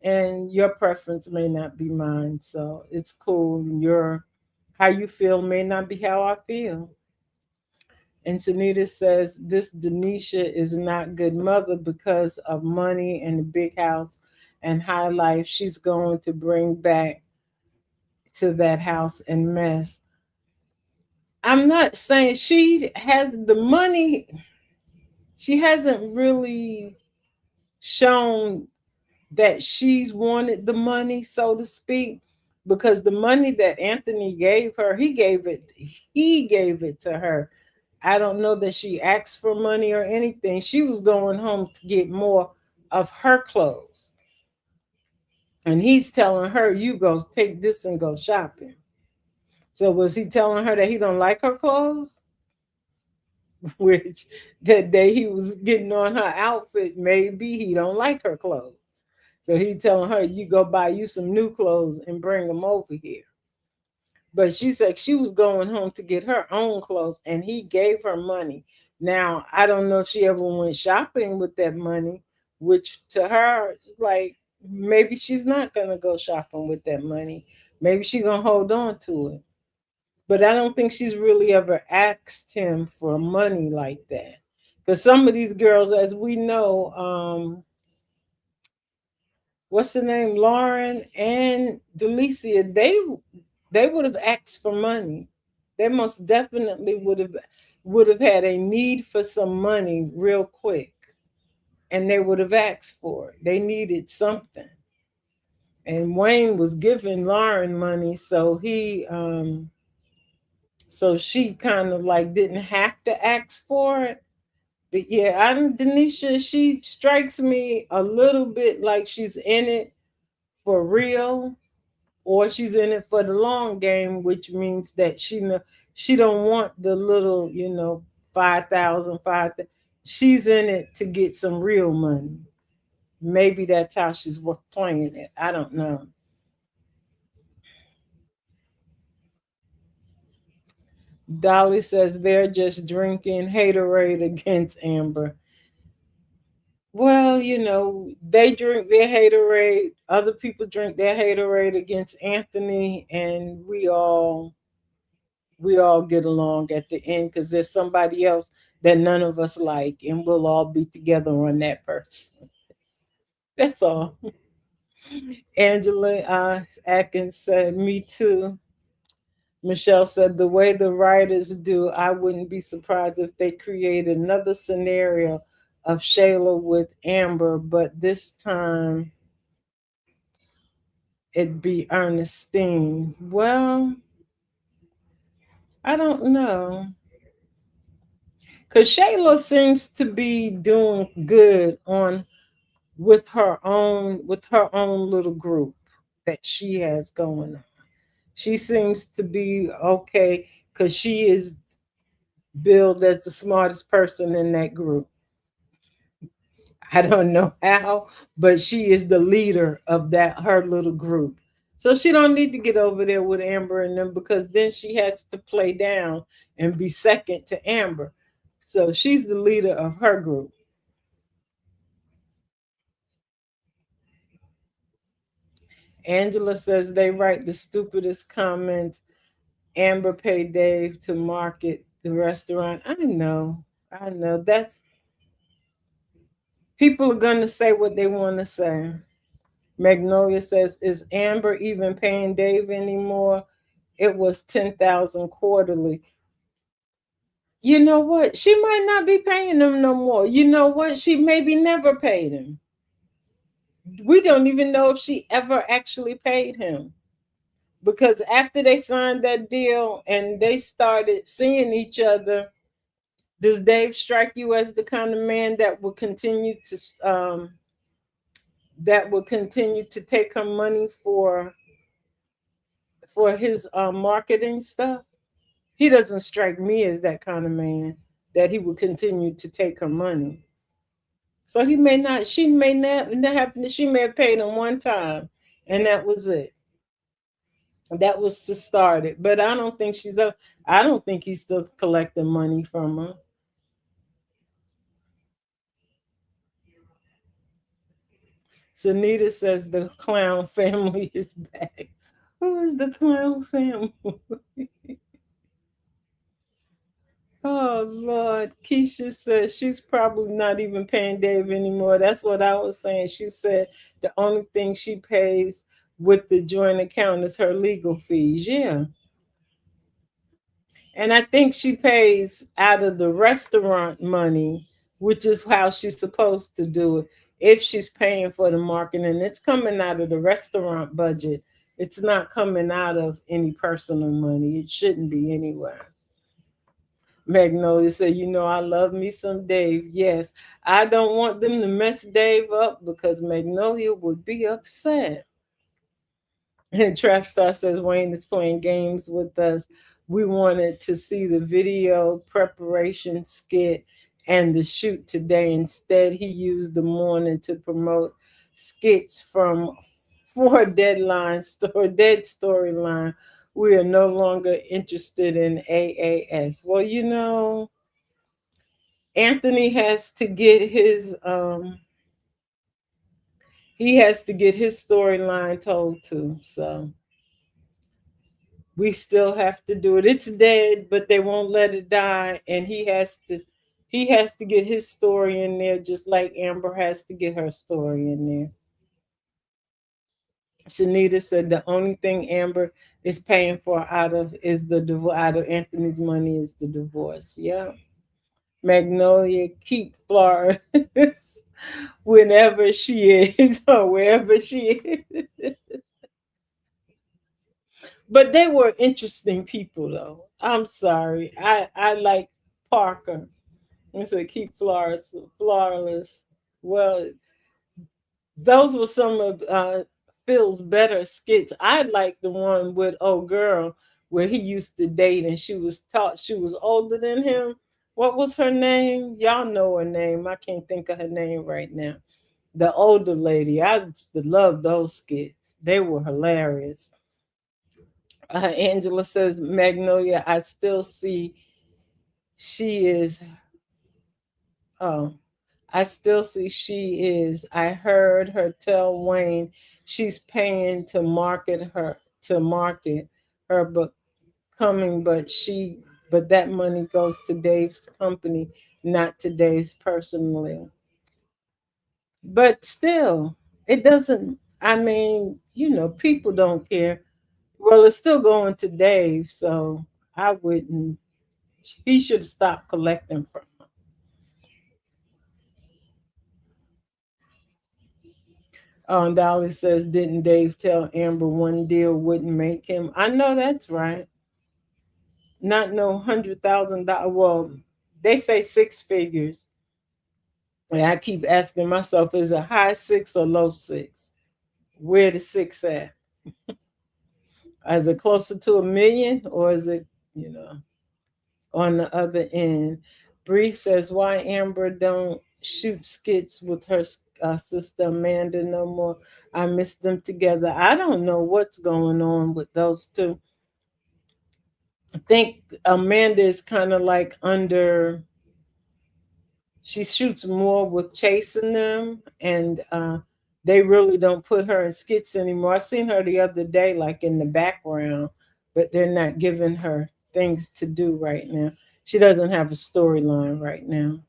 [SPEAKER 1] and your preference may not be mine. So it's cool. Your how you feel may not be how I feel. And Sunita says this Denisha is not good mother because of money and the big house and high life she's going to bring back to that house and mess. I'm not saying she has the money. She hasn't really shown that she's wanted the money, so to speak, because the money that Anthony gave her, he gave it to her. I don't know that she asked for money or anything. She was going home to get more of her clothes. And he's telling her, you go take this and go shopping. So was he telling her that he don't like her clothes? Which that day he was getting on her outfit, maybe he don't like her clothes. So he telling her, you go buy you some new clothes and bring them over here. But she said she was going home to get her own clothes and he gave her money. Now, I don't know if she ever went shopping with that money, which to her, like, maybe she's not going to go shopping with that money. Maybe she's going to hold on to it. But I don't think she's really ever asked him for money like that. Because some of these girls, as we know, what's the name, Lauren and Delicia, they would have asked for money. They most definitely would have had a need for some money real quick, and they would have asked for it. They needed something, and Wayne was giving Lauren money, so she kind of like didn't have to ask for it. But yeah, I'm Denisha. She strikes me a little bit like she's in it for real, or she's in it for the long game, which means that she don't want the little 5,000 5,000. She's in it to get some real money. Maybe that's how she's playing it. I don't know. Dolly says they're just drinking haterade against Amber. Well, they drink their haterade. Other people drink their haterade against Anthony, and we all get along at the end because there's somebody else that none of us like, and we'll all be together on that person. That's all. Angela Atkins said, "Me too." Michelle said, "The way the writers do, I wouldn't be surprised if they create another scenario of Shayla with Amber, but this time it'd be Ernestine." Well, I don't know. Because Shayla seems to be doing good on with her own little group that she has going on. She seems to be okay because she is billed as the smartest person in that group. I don't know how, but she is the leader of that her little group. So she don't need to get over there with Amber and them, because then she has to play down and be second to Amber. So she's the leader of her group. Angela says they write the stupidest comments. Amber paid Dave to market the restaurant. I know. I know. That's People are going to say what they want to say. Magnolia says, "Is Amber even paying Dave anymore? It was 10,000 quarterly." You know what? She might not be paying him no more. You know what? She maybe never paid him. We don't even know if she ever actually paid him, because after they signed that deal and they started seeing each other, does Dave strike you as the kind of man that will continue to that will continue to take her money for his marketing stuff. He doesn't strike me as that kind of man that he would continue to take her money. So he may not, she may not have, she may have paid him one time, and that was it. That was to start it. But I don't think I don't think he's still collecting money from her. Sunita says the clown family is back. Who is the clown family? Oh Lord. Keisha says she's probably not even paying Dave anymore. That's what I was saying. She said the only thing she pays with the joint account is her legal fees. Yeah. And I think she pays out of the restaurant money, which is how she's supposed to do it. If she's paying for the marketing, it's coming out of the restaurant budget. It's not coming out of any personal money. It shouldn't be anywhere. Magnolia said, I love me some Dave. Yes, I don't want them to mess Dave up because Magnolia would be upset. And Trap Star says Wayne is playing games with us. We wanted to see the video preparation skit and the shoot today. Instead, he used the morning to promote skits from for deadline story dead storyline. We are no longer interested in AAS. Well, Anthony has to get his he has to get his storyline told too. So we still have to do it. It's dead, but they won't let it die, and he has to get his story in there, just like Amber has to get her story in there. Sunita said the only thing Amber is paying for out of Anthony's money is the divorce. Yeah. Magnolia keep Florida whenever she is or wherever she is. But they were interesting people, though. I'm sorry. I like Parker. I said keep flawless. Well, those were some of Phil's better skits. I like the one with old girl where he used to date and she was taught she was older than him. What was her name? Y'all know her name. I can't think of her name right now. The older lady. I used to love those skits. They were hilarious. Angela says, Magnolia, I still see she is. Oh, I still see she is. I heard her tell Wayne she's paying to market her, but coming, but that money goes to Dave's company, not to Dave's personally. But still, it doesn't. I mean, people don't care. Well, it's still going to Dave, so I wouldn't. He should stop collecting from her. Oh, and Dolly says, didn't Dave tell Amber one deal wouldn't make him? I know that's right. Not no $100,000. Well, they say six figures. And I keep asking myself, is it high six or low six? Where the six at? Is it closer to a million or is it, you know, on the other end? Bree says, why Amber don't shoot skits with her sister Amanda no more? I miss them together. I don't know what's going on with those two. I think Amanda is kind of like under, she shoots more with chasing them, and they really don't put her in skits anymore. I seen her the other day, like in the background, but they're not giving her things to do right now. She doesn't have a storyline right now.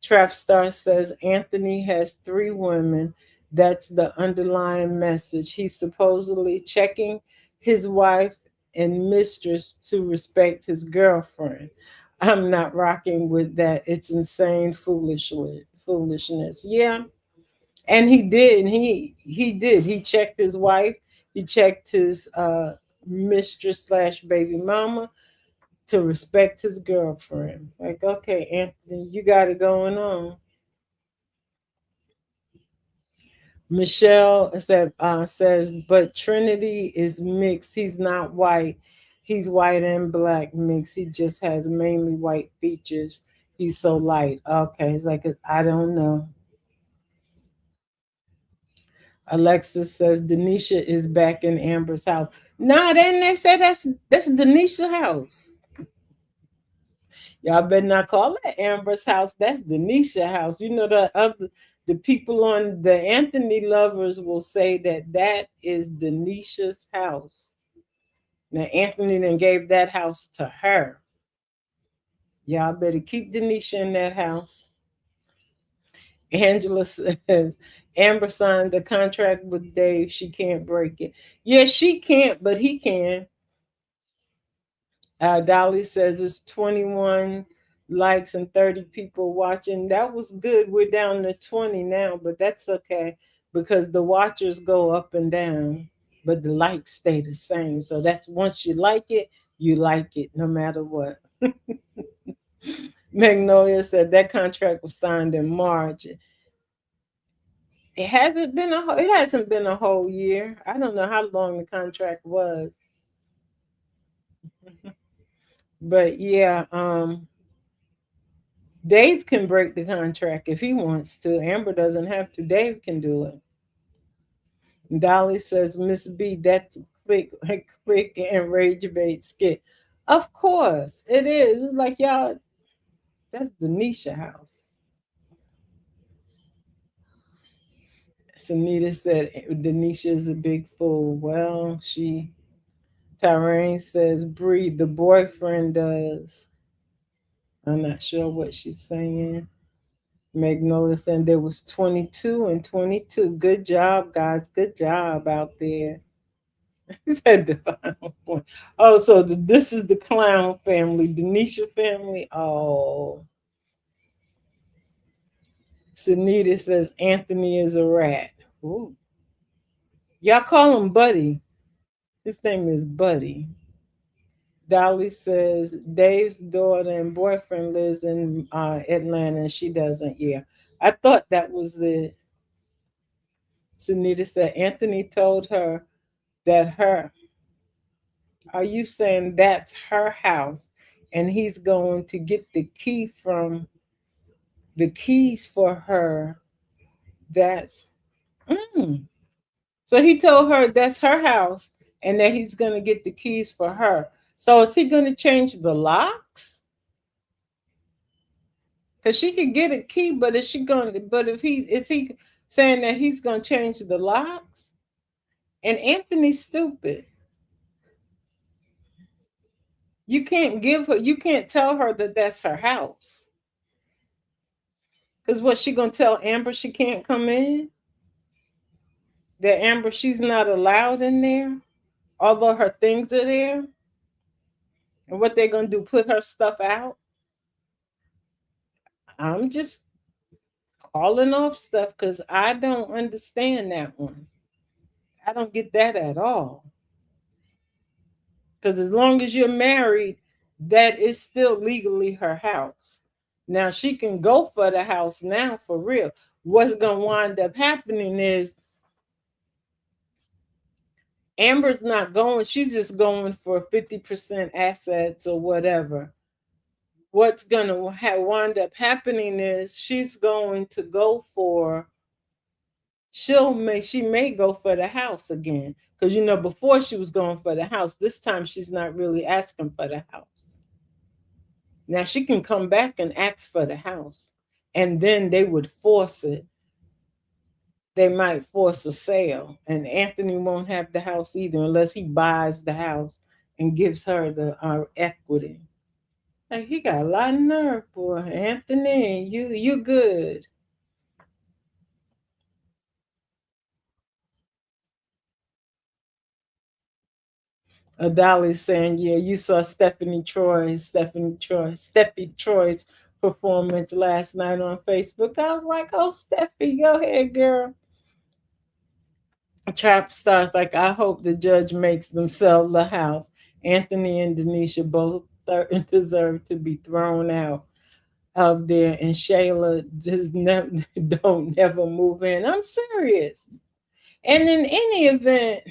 [SPEAKER 1] Trap Star says Anthony has three women. That's the underlying message. He's supposedly checking his wife and mistress to respect his girlfriend. I'm not rocking with that. It's insane foolishness. Yeah. And he did. He did. He checked his wife. He checked his mistress slash baby mama to respect his girlfriend. Like, okay, Anthony, you got it going on. Michelle says, but Trinity is mixed. He's not white. He's white and black mixed. He just has mainly white features. He's so light. Okay, it's like I don't know. Alexis says Denisha is back in Amber's house. Nah, then they say that's Denisha's house. Y'all better not call it Amber's house. That's Denisha's house. You know the people on the Anthony lovers will say that that is Denisha's house. Now Anthony then gave that house to her. Y'all better keep Denisha in that house. Angela says Amber signed the contract with Dave. She can't break it. Yeah, she can't, but he can. Dolly says it's 21 likes and 30 people watching. That was good. We're down to 20 now, but that's okay because the watchers go up and down, but the likes stay the same. So that's once you like it no matter what. Magnolia said that contract was signed in March. It hasn't been a whole year. I don't know how long the contract was. But yeah, Dave can break the contract if he wants to. Amber doesn't have to. Dave can do it. Dolly says, Miss B, that's click and rage bait skit. Of course, it is. It's like y'all, that's Denisha house. Sunita said Denisha is a big fool. Well, Tyrone says, breathe, the boyfriend does. I'm not sure what she's saying. Magnolia saying there was 22 and 22. Good job, guys. Good job out there. Said the final point. Oh, so this is the clown family, Denisha family. Oh, Sunita says Anthony is a rat. Ooh. Y'all call him Buddy. His name is Buddy. Dolly says Dave's daughter and boyfriend lives in Atlanta and she doesn't. Yeah, I thought that was it. Sunita said Anthony told her that her. Are you saying that's her house and he's going to get the keys for her? That's mm. So he told her that's her house and that he's going to get the keys for her. So is he going to change the locks? Because she could get a key, but is she going to? But if he is he saying that he's going to change the locks? And Anthony's stupid. You can't tell her that that's her house. Because what she gonna tell Amber she can't come in? That Amber she's not allowed in there, although her things are there. And what they're gonna do? Put her stuff out? I'm just calling off stuff because I don't understand that one. I don't get that at all. Because as long as you're married, that is still legally her house. Now she can go for the house now for real. What's gonna wind up happening is Amber's not going, she's just going for 50% assets or whatever. What's going to wind up happening is she's going to go for, she may go for the house again. Because, before she was going for the house, this time she's not really asking for the house. Now she can come back and ask for the house. And then they would force it. They might force a sale, and Anthony won't have the house either unless he buys the house and gives her the equity. Like he got a lot of nerve, boy. Anthony, you good. Dolly saying, yeah, you saw Steffi Troy's performance last night on Facebook. I was like, oh, Steffi, go ahead, girl. Trap stars like, I hope the judge makes them sell the house. Anthony and Denisha both deserve to be thrown out. up there, and Shayla just never don't never move in. I'm serious. And in any event,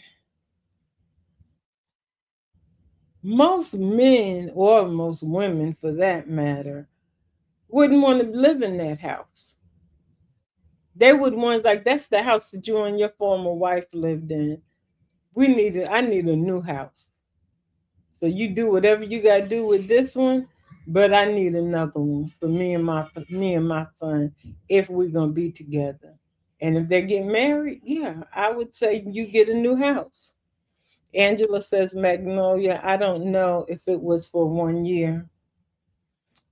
[SPEAKER 1] most men, or most women for that matter, wouldn't want to live in that house. They would want, like, that's the house that you and your former wife lived in. I need a new house. So you do whatever you gotta do with this one, but I need another one for me and my son if we're gonna be together. And if they get married, yeah, I would say you get a new house. Angela says, Magnolia, I don't know if it was for 1 year.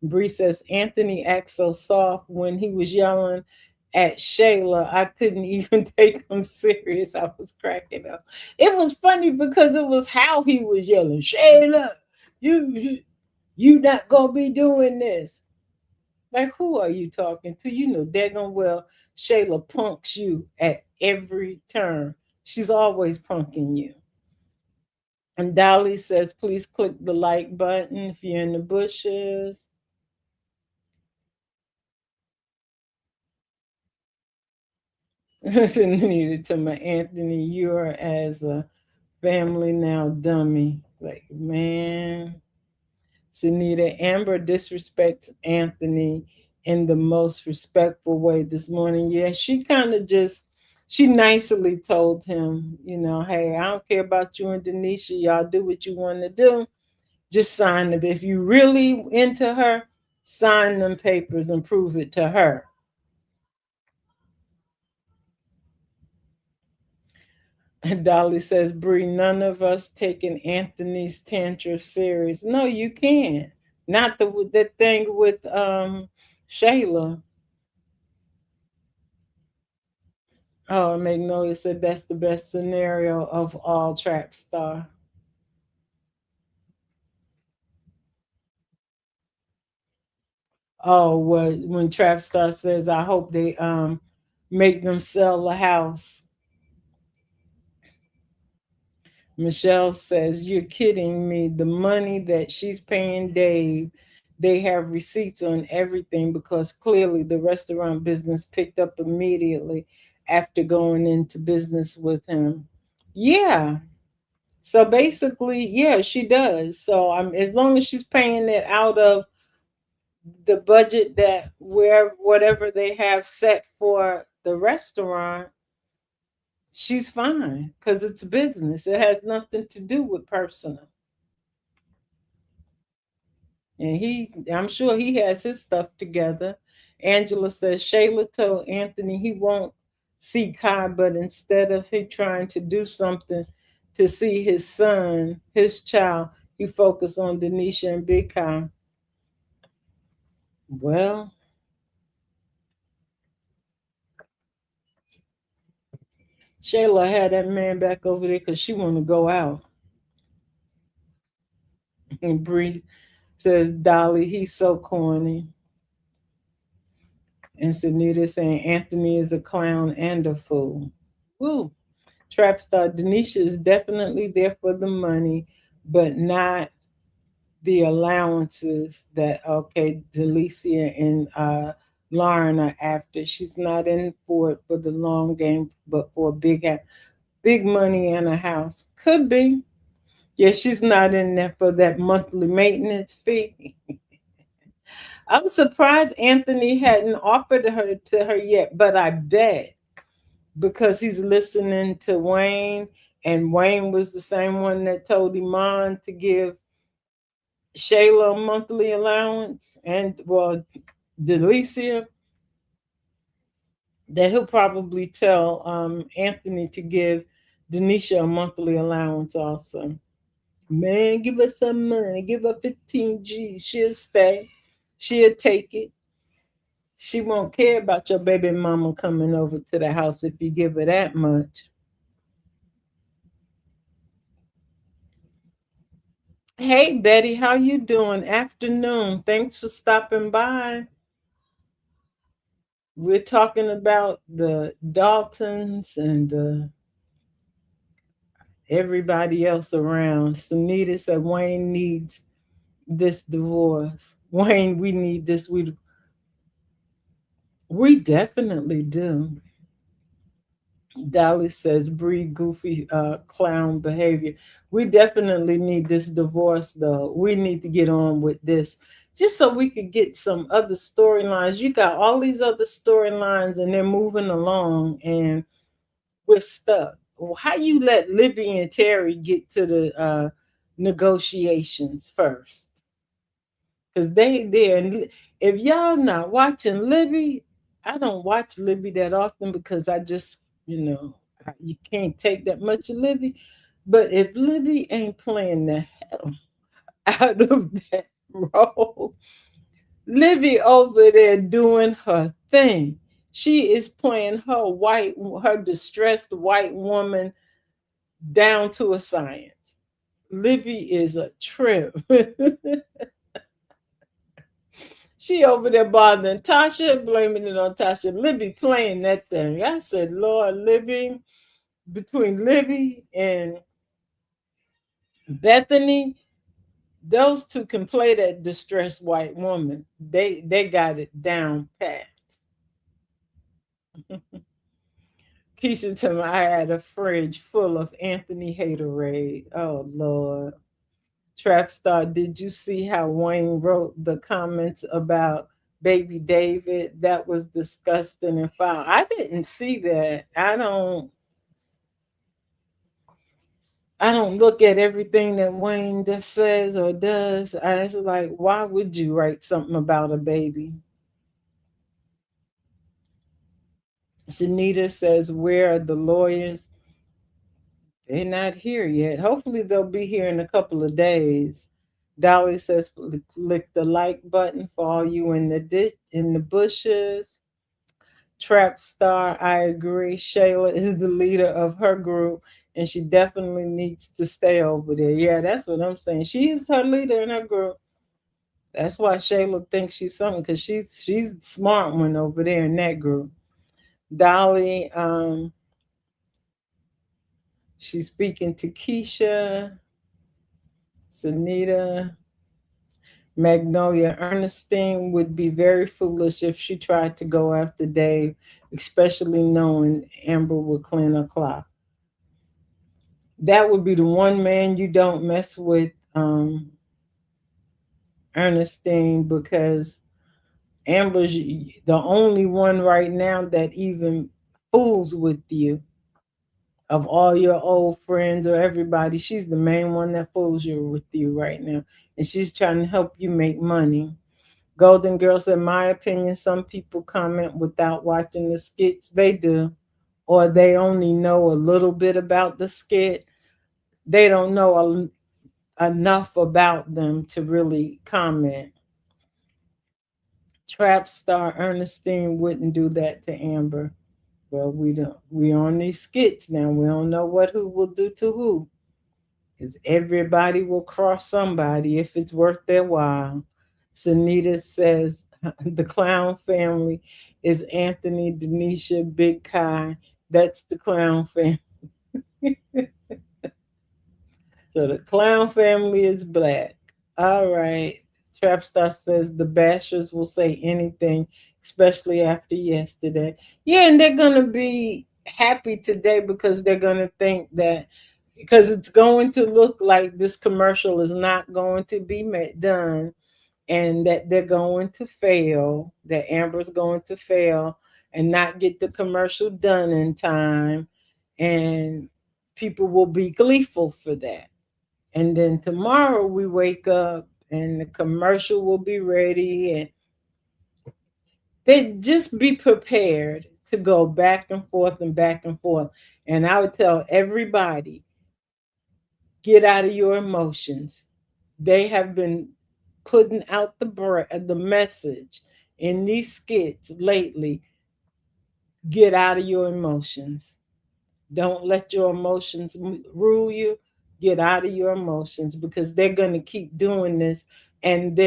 [SPEAKER 1] Bree says, Anthony acts so soft when he was yelling at Shayla. I couldn't even take him serious. I was cracking up. It was funny because it was how he was yelling, Shayla, you not gonna be doing this. Like, who are you talking to? You know daggone well Shayla punks you at every turn. She's always punking you. And Dolly says, please click the like button if you're in the bushes. Needed to my Anthony, you're as a family now, dummy. Like, man. Sunita, Amber disrespects Anthony in the most respectful way this morning. Yeah, she kind of just, she nicely told him, hey, I don't care about you and Denisha. Y'all do what you want to do. Just sign them. If you really into her, sign them papers and prove it to her. And Dolly says, Bree, none of us taking Anthony's tantrum serious. No, you can't. Not the thing with Shayla. Oh, Magnolia said that's the best scenario of all, Trap Star. Oh, when Trap Star says, I hope they make them sell the house. Michelle says, you're kidding me. The money that she's paying Dave, they have receipts on everything because clearly the restaurant business picked up immediately after going into business with him. Yeah. So basically, yeah, she does. So as long as she's paying it out of the budget that where whatever they have set for the restaurant, she's fine because it's business. It has nothing to do with personal. And I'm sure he has his stuff together. Angela says Shayla told Anthony he won't see Kai, but instead of he trying to do something to see his son, his child, he focused on Denisha and Big Kai. Well, Shayla had that man back over there because she want to go out. And Bree says, Dolly, he's so corny. And Sunita saying Anthony is a clown and a fool. Woo. Trap star Denisha is definitely there for the money, but not the allowances that Delicia and Lauren are after. She's not in for it for the long game, but for big money and a house. Could be. Yeah, she's not in there for that monthly maintenance fee. I'm surprised Anthony hadn't offered her to her yet, but I bet because he's listening to Wayne, and Wayne was the same one that told Iman to give Shayla a monthly allowance, and well, Delicia, that he'll probably tell Anthony to give Denisha a monthly allowance also. Man, give her some money. Give her 15 G. She'll stay. She'll take it. She won't care about your baby mama coming over to the house if you give her that much. Hey Betty, how you doing? Afternoon. Thanks for stopping by. We're talking about the Daltons and everybody else around. Sunita said Wayne needs this divorce. Wayne, we need this. We definitely do. Dolly says breed goofy clown behavior. We definitely need this divorce though. We need to get on with this. Just so we could get some other storylines. You got all these other storylines and they're moving along and we're stuck. How you let Libby and Terry get to the negotiations first? Because they there. And if y'all not watching Libby, I don't watch Libby that often because I just, you can't take that much of Libby. But if Libby ain't playing the hell out of that role, Libby over there doing her thing. She is playing her distressed white woman down to a science. Libby is a trip. She over there bothering Tasha, blaming it on Tasha. Libby playing that thing. I said, Lord, Libby, between Libby and Bethany, those two can play that distressed white woman. They got it down pat. Keisha told me I had a fridge full of Anthony Haterade. Oh Lord. Trap Star, did you see how Wayne wrote the comments about baby David? That was disgusting and foul. I didn't see that. I don't look at everything that Wayne just says or does. I was like, why would you write something about a baby? Sunita says, where are the lawyers? They're not here yet. Hopefully they'll be here in a couple of days. Dolly says, click the like button for all you in the in the bushes. Trap Star, I agree. Shayla is the leader of her group, and she definitely needs to stay over there. Yeah, that's what I'm saying. She is her leader in her group. That's why Shayla thinks she's something because she's the smart one over there in that group. Dolly, she's speaking to Keisha, Sunita, Magnolia. Ernestine would be very foolish if she tried to go after Dave, especially knowing Amber would clean her clock. That would be the one man you don't mess with, Ernestine, because Amber's the only one right now that even fools with you of all your old friends or everybody. She's the main one that fools you with you right now, and she's trying to help you make money. Golden Girl said, my opinion, some people comment without watching the skits. They do, or they only know a little bit about the skit. They don't know enough about them to really comment. Trap star Ernestine wouldn't do that to Amber. Well, we don't. We on these skits now. We don't know what who will do to who, because everybody will cross somebody if it's worth their while. Sunita says the clown family is Anthony, Denisha, Big Kai. That's the clown family. So the clown family is black. All right. Trapstar says the bashers will say anything, especially after yesterday. Yeah, and they're gonna be happy today because they're gonna think that because it's going to look like this commercial is not going to be done and that they're going to fail, that Amber's going to fail and not get the commercial done in time. And people will be gleeful for that. And then tomorrow we wake up and the commercial will be ready and they just be prepared to go back and forth and back and forth. And I would tell everybody, get out of your emotions. They have been putting out the message in these skits lately. Get out of your emotions. Don't let your emotions rule you. Get out of your emotions because they're going to keep doing this, and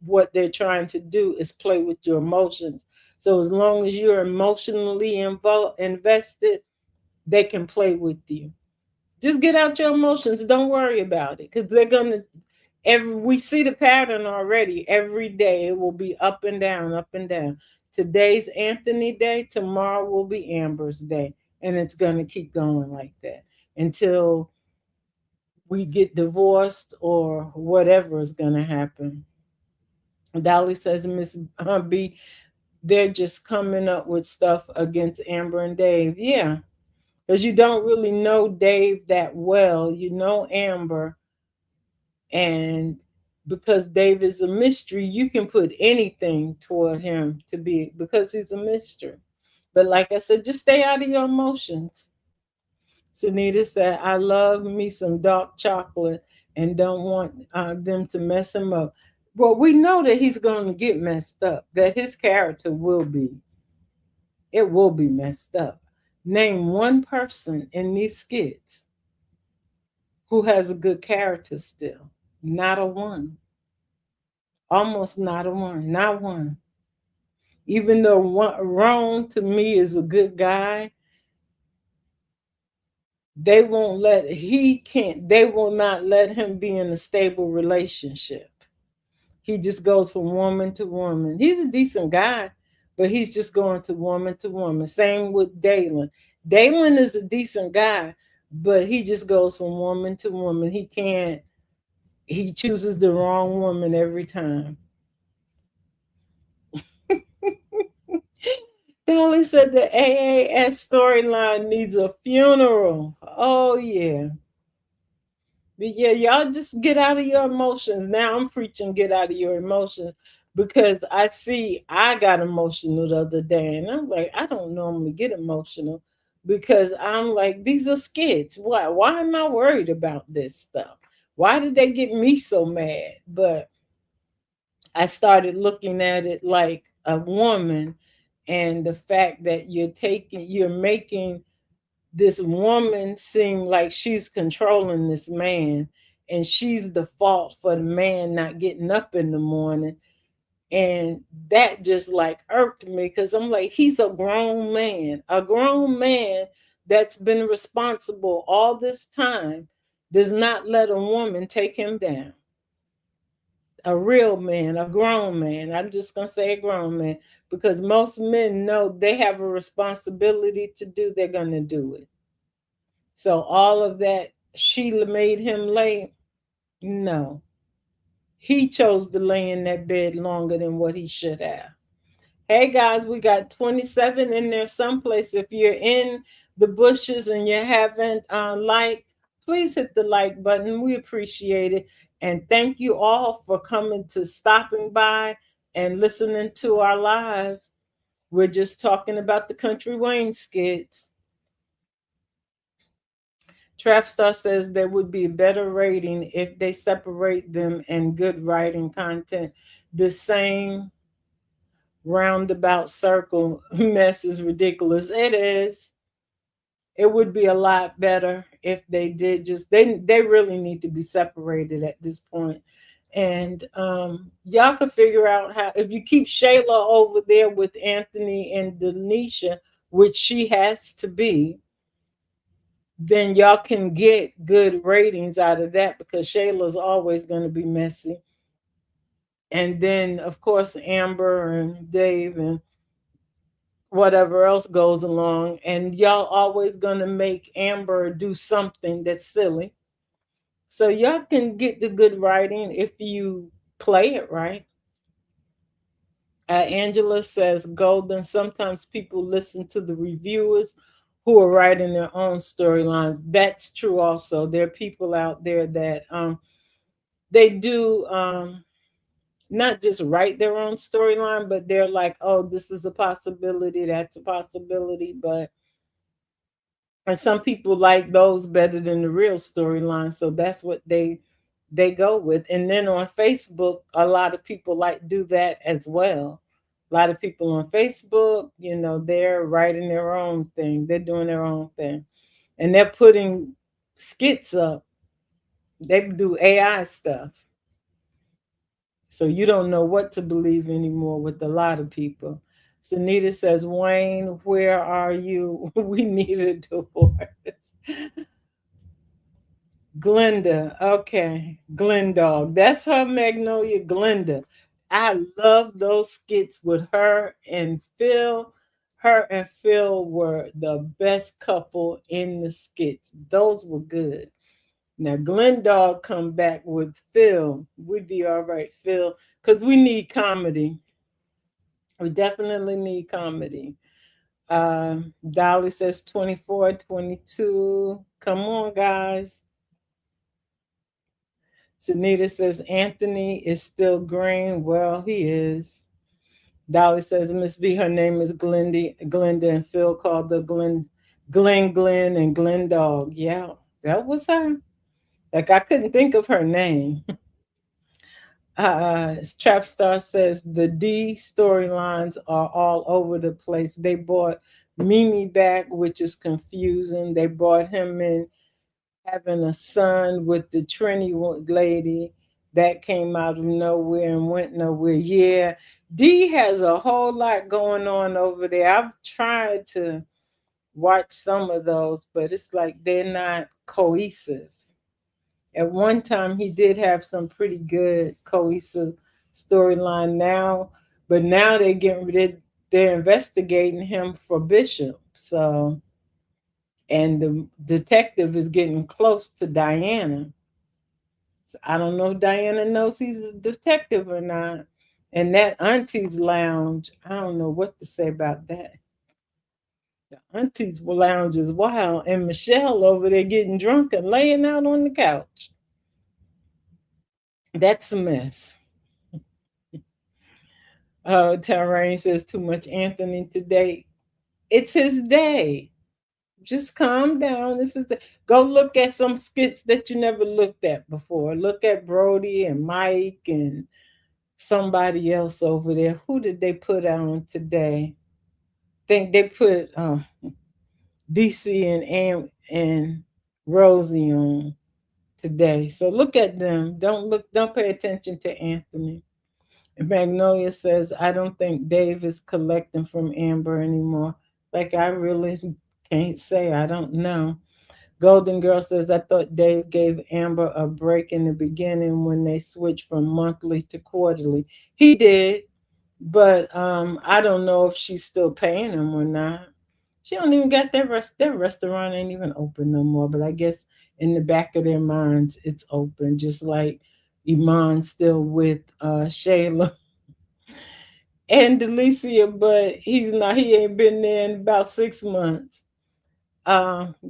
[SPEAKER 1] what they're trying to do is play with your emotions. So as long as you're emotionally invested, they can play with you. Just get out your emotions. Don't worry about it because they're gonna. We see the pattern already. Every day it will be up and down, up and down. Today's Anthony Day, tomorrow will be Amber's Day. And it's going to keep going like that until we get divorced or whatever is going to happen. Dolly says, Miss B, they're just coming up with stuff against Amber and Dave. Yeah, because you don't really know Dave that well. You know Amber, and because Dave is a mystery, you can put anything toward him to be because he's a mystery. But like I said, just stay out of your emotions. Sunita said, I love me some dark chocolate and don't want them to mess him up. Well, we know that he's going to get messed up, that his character will be. It will be messed up. Name one person in these skits who has a good character still. Not a one. Almost not a one. Not one. Even though Ron to me is a good guy, they will not let him be in a stable relationship. He just goes from woman to woman. He's a decent guy, but he's just going to woman to woman. Same with Dalen. Dalen is a decent guy, but he just goes from woman to woman. He chooses the wrong woman every time. Dolly said the AAS storyline needs a funeral. Oh, yeah. But yeah, y'all just get out of your emotions. Now I'm preaching get out of your emotions because I got emotional the other day and I'm like, I don't normally get emotional because I'm like, these are skits. Why? Why am I worried about this stuff? Why did they get me so mad? But I started looking at it like a woman and the fact that you're making this woman seem like she's controlling this man and she's the fault for the man not getting up in the morning. And that just like irked me because I'm like, he's a grown man that's been responsible all this time, does not let a woman take him down. A real man, a grown man. I'm just going to say a grown man because most men know they have a responsibility to do, they're going to do it. So all of that, Sheila made him lay. No, he chose to lay in that bed longer than what he should have. Hey guys, we got 27 in there someplace. If you're in the bushes and you haven't liked, please hit the like button. We appreciate it. And thank you all for coming to stopping by and listening to our live. We're just talking about the Country Wayne skits. Trapstar says there would be a better rating if they separate them and good writing content. The same roundabout circle mess is ridiculous. It is. It would be a lot better if they did just they really need to be separated at this point. And y'all can figure out how if you keep Shayla over there with Anthony and Denisha, which she has to be, then y'all can get good ratings out of that because Shayla's always going to be messy. And then, of course, Amber and Dave and whatever else goes along. And y'all always going to make Amber do something that's silly. So y'all can get the good writing if you play it right. Angela says, Golden, sometimes people listen to the reviewers who are writing their own storylines. That's true also. There are people out there that they do not just write their own storyline, but they're like, oh, this is a possibility, that's a possibility. But and some people like those better than the real storyline. So that's what they go with. And then on Facebook, a lot of people like do that as well. A lot of people on Facebook, they're writing their own thing. They're doing their own thing. And they're putting skits up. They do AI stuff. So you don't know what to believe anymore with a lot of people. Sunita says, Wayne, where are you? We need a divorce. Glenda. Okay. Glendog. That's her, Magnolia. Glenda. I love those skits with her and Phil. Her and Phil were the best couple in the skits. Those were good. Now Glendale come back with Phil. We'd be all right, Phil, because we need comedy. We definitely need comedy. Dolly says 24, 22. Come on, guys. Sunita says Anthony is still green. Well, he is. Dolly says Miss B, her name is Glenda, and Phil called her Glenn, and Glen Dog. Yeah, that was her. Like I couldn't think of her name. Trapstar says the D storylines are all over the place. They brought Mimi back, which is confusing. They brought him in having a son with the Trini lady that came out of nowhere and went nowhere. Yeah, D has a whole lot going on over there. I've tried to watch some of those, but it's like they're not cohesive. At one time, he did have some pretty good cohesive storyline now, but now they're investigating him for Bishop. So, and the detective is getting close to Diana. So I don't know if Diana knows he's a detective or not. And that auntie's lounge, I don't know what to say about that. The auntie's lounge is wild, and Michelle over there getting drunk and laying out on the couch. That's a mess. Terrain says too much Anthony today. It's his day. Just calm down. Go look at some skits that you never looked at before. Look at Brody and Mike and somebody else over there. Who did they put on today? Think they put DC and Rosie on today. So look at them. Don't pay attention to Anthony. Magnolia says, I don't think Dave is collecting from Amber anymore. Like, I really can't say. I don't know. Golden Girl says, I thought Dave gave Amber a break in the beginning when they switched from monthly to quarterly. He did, but I don't know if she's still paying him or not. She don't even got their restaurant ain't even open no more. But I guess in the back of their minds, it's open. Just like Iman's still with Shayla and Delicia, but he's not. He ain't been there in about 6 months.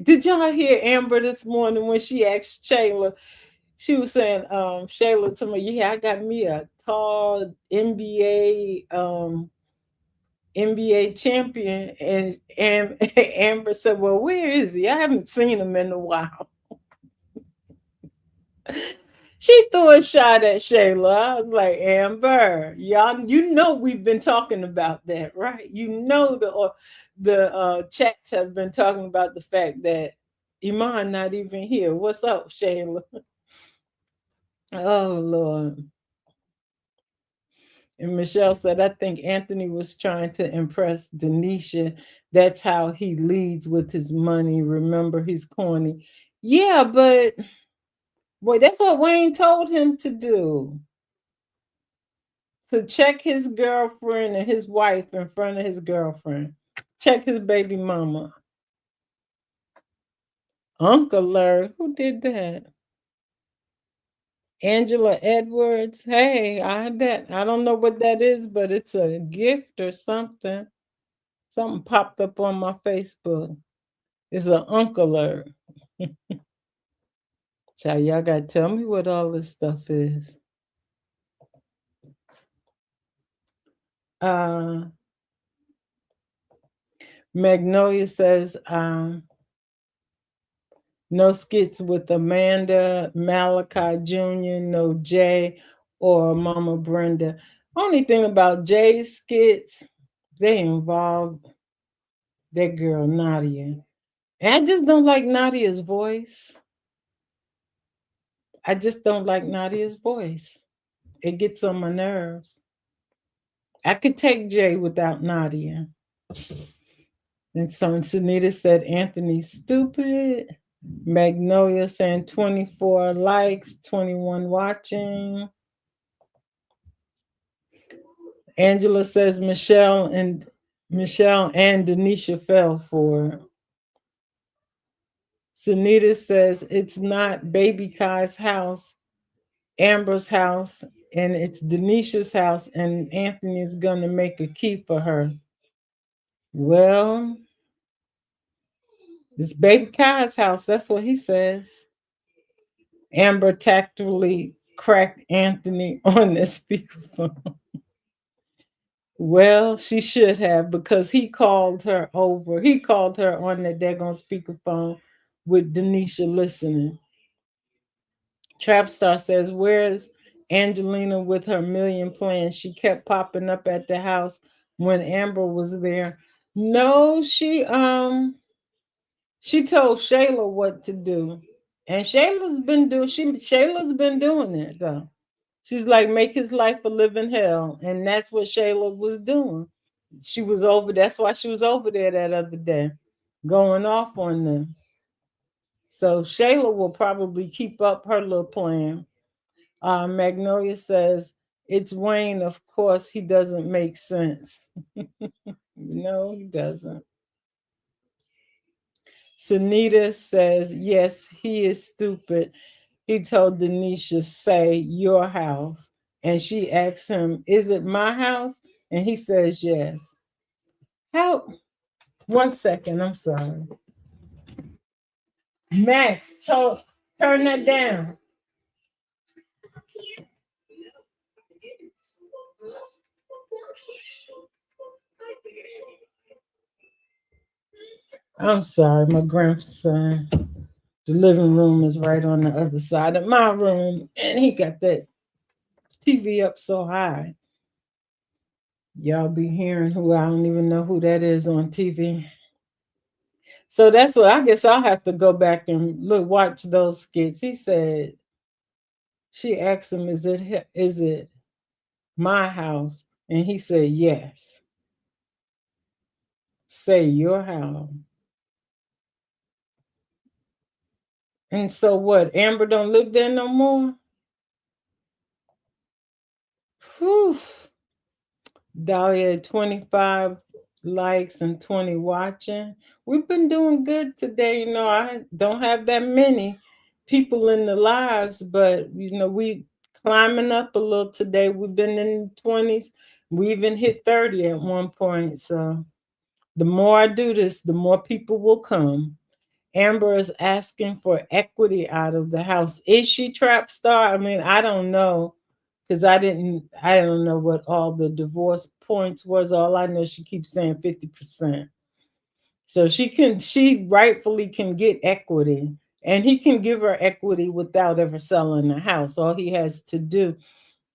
[SPEAKER 1] Did y'all hear Amber this morning when she asked Shayla? She was saying, Shayla to me, yeah, I got me a tall NBA champion, and Amber said, "Well, where is he? I haven't seen him in a while." She threw a shot at Shayla. I was like, Amber, y'all, you know we've been talking about that, right? You know the chats have been talking about the fact that Iman not even here. What's up, Shayla? Oh Lord. And Michelle said, I think Anthony was trying to impress Denisha. That's how he leads with his money. Remember, he's corny. Yeah, but boy, that's what Wayne told him to do. To check his girlfriend and his wife in front of his girlfriend. Check his baby mama. Uncle Larry, who did that? Angela Edwards. Hey, I don't know what that is, but it's a gift or something. Something popped up on my Facebook. It's an uncle alert. Child, y'all gotta tell me what all this stuff is. Uh Magnolia says, no skits with Amanda, Malachi Jr., no Jay or Mama Brenda. Only thing about Jay's skits, they involve that girl Nadia. And I just don't like Nadia's voice. I just don't like Nadia's voice. It gets on my nerves. I could take Jay without Nadia. And so Sunita said Anthony's stupid. Magnolia saying 24 likes, 21 watching. Angela says Michelle and Denisha fell for it. Sunita says it's not Baby Kai's house, Amber's house, and it's Denisha's house, and Anthony's gonna make a key for her. Well, it's Baby Kai's house. That's what he says. Amber tactfully cracked Anthony on the speakerphone. Well, she should have because he called her over. He called her on the daggone speakerphone with Denisha listening. Trapstar says, "Where's Angelina with her million plans? She kept popping up at the house when Amber was there." No, she told Shayla what to do. And Shayla's been doing it though. She's like, make his life a living hell. And that's what Shayla was doing. She was over, that's why she was over there that other day, going off on them. So Shayla will probably keep up her little plan. Magnolia says, it's Wayne, of course, he doesn't make sense. No, he doesn't. Sunita says, yes, he is stupid. He told Denisha, say your house. And she asks him, is it my house? And he says, yes. How? 1 second, I'm sorry. Max, turn that down. I'm sorry, my grandson. The living room is right on the other side of my room, and he got that TV up so high. Y'all be hearing who I don't even know who that is on TV. So that's what I guess I'll have to go back and watch those skits. He said, she asked him, is it my house? And he said, yes. Say your house. And so what? Amber don't live there no more? Whew. Dahlia had 25 likes and 20 watching. We've been doing good today. I don't have that many people in the lives, but we climbing up a little today. We've been in the 20s. We even hit 30 at one point. So the more I do this, the more people will come. Amber is asking for equity out of the house. Is she trap star? I mean, I don't know because I don't know what all the divorce points was. All I know, she keeps saying 50%. So she rightfully can get equity, and he can give her equity without ever selling the house. All he has to do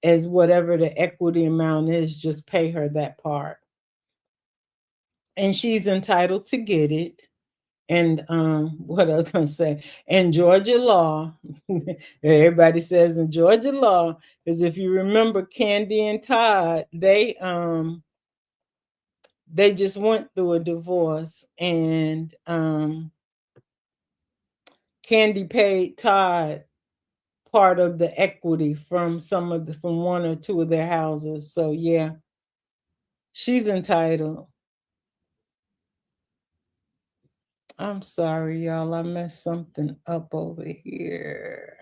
[SPEAKER 1] is whatever the equity amount is, just pay her that part. And she's entitled to get it. And what I was gonna say, in Georgia law, everybody says in Georgia law, is if you remember Candy and Todd, they just went through a divorce, and Candy paid Todd part of the equity from from one or two of their houses. So yeah, she's entitled. I'm sorry, y'all. I messed something up over here.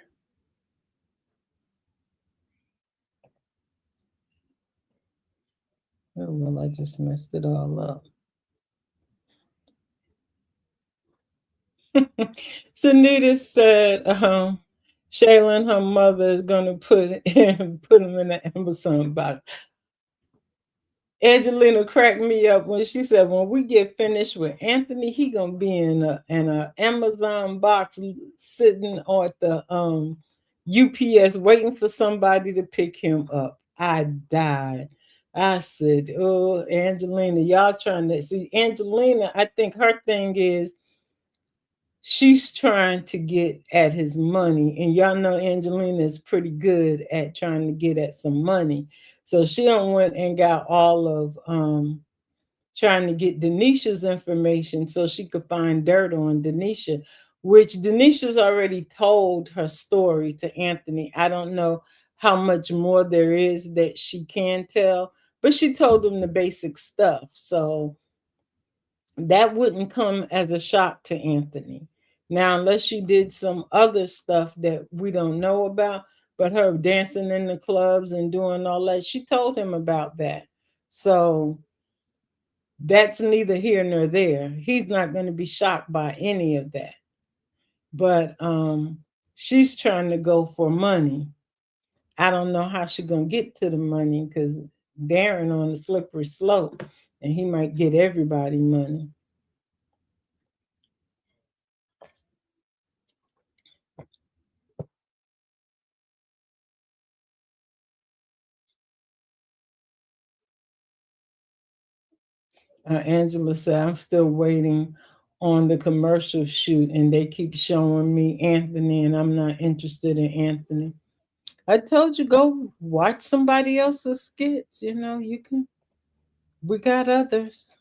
[SPEAKER 1] Oh, well, I just messed it all up. Sunita said, Shayla and her mother is gonna put him in the Amazon box. Angelina cracked me up when she said, "When we get finished with Anthony, he gonna be in a Amazon box sitting at the UPS waiting for somebody to pick him up." I died. I said, "Oh, Angelina, y'all trying to see Angelina? I think her thing is." She's trying to get at his money, and y'all know Angelina is pretty good at trying to get at some money. So she done went and got all of trying to get Denisha's information so she could find dirt on Denisha, which Denisha's already told her story to Anthony. I don't know how much more there is that she can tell, but she told him the basic stuff. So that wouldn't come as a shock to Anthony. Now, unless she did some other stuff that we don't know about, but her dancing in the clubs and doing all that, she told him about that. So that's neither here nor there. He's not going to be shocked by any of that. But she's trying to go for money. I don't know how she's going to get to the money because Darren on the slippery slope and he might get everybody money. Angela said, I'm still waiting on the commercial shoot, and they keep showing me Anthony, and I'm not interested in Anthony. I told you, go watch somebody else's skits. You know, you can, we got others.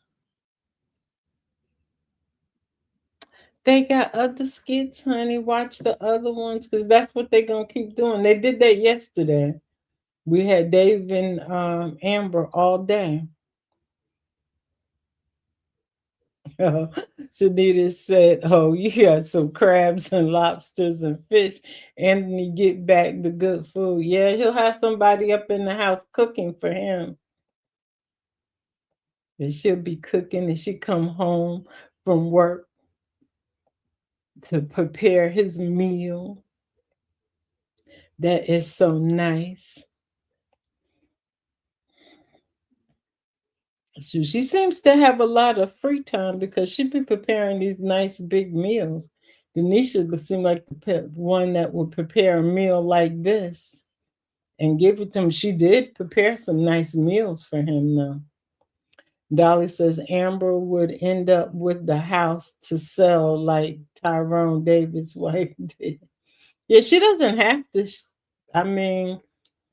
[SPEAKER 1] They got other skits, honey. Watch the other ones because that's what they're going to keep doing. They did that yesterday. We had Dave and Amber all day. Sunita said, "Oh, you got some crabs and lobsters and fish. Anthony, get back the good food. Yeah, he'll have somebody up in the house cooking for him. And she'll be cooking and she come home from work to prepare his meal. That is so nice. So she seems to have a lot of free time because she be preparing these nice big meals. Denisha would seem like the one that would prepare a meal like this and give it to him. She did prepare some nice meals for him, though. Dolly says Amber would end up with the house to sell like Tyrone Davis' wife did. Yeah, she doesn't have to. I mean,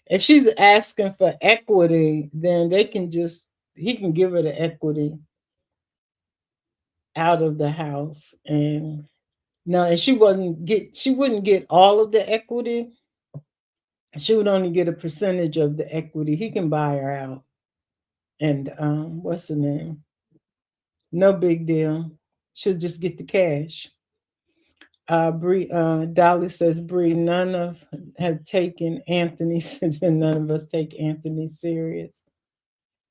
[SPEAKER 1] if she's asking for equity, then they can just, he can give her the equity out of the house. And no, and she wouldn't get all of the equity. She would only get a percentage of the equity. He can buy her out. And what's the name? No big deal. She'll just get the cash. Dolly says, Bree, none of have taken Anthony since none of us take Anthony serious.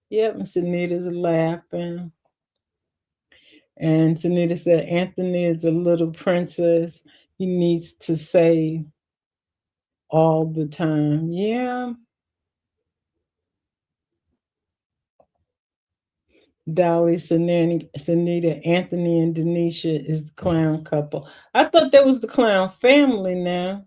[SPEAKER 1] Yep, and Sunita's laughing. And Sunita said, Anthony is a little princess. He needs to say all the time. Yeah. Dolly, Sunita, Anthony, and Denisha is the clown couple. I thought that was the clown family now.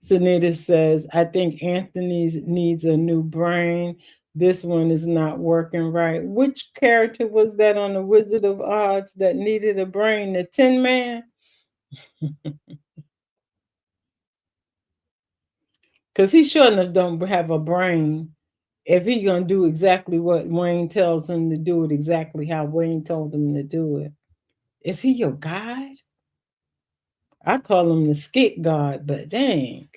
[SPEAKER 1] Sunita says, I think Anthony needs a new brain. This one is not working right. Which character was that on the Wizard of Oz that needed a brain? The Tin Man? Because he shouldn't have don't have a brain if he gonna do exactly what Wayne tells him to do it exactly how Wayne told him to do it. Is he your guide? I call him the skit god, but dang,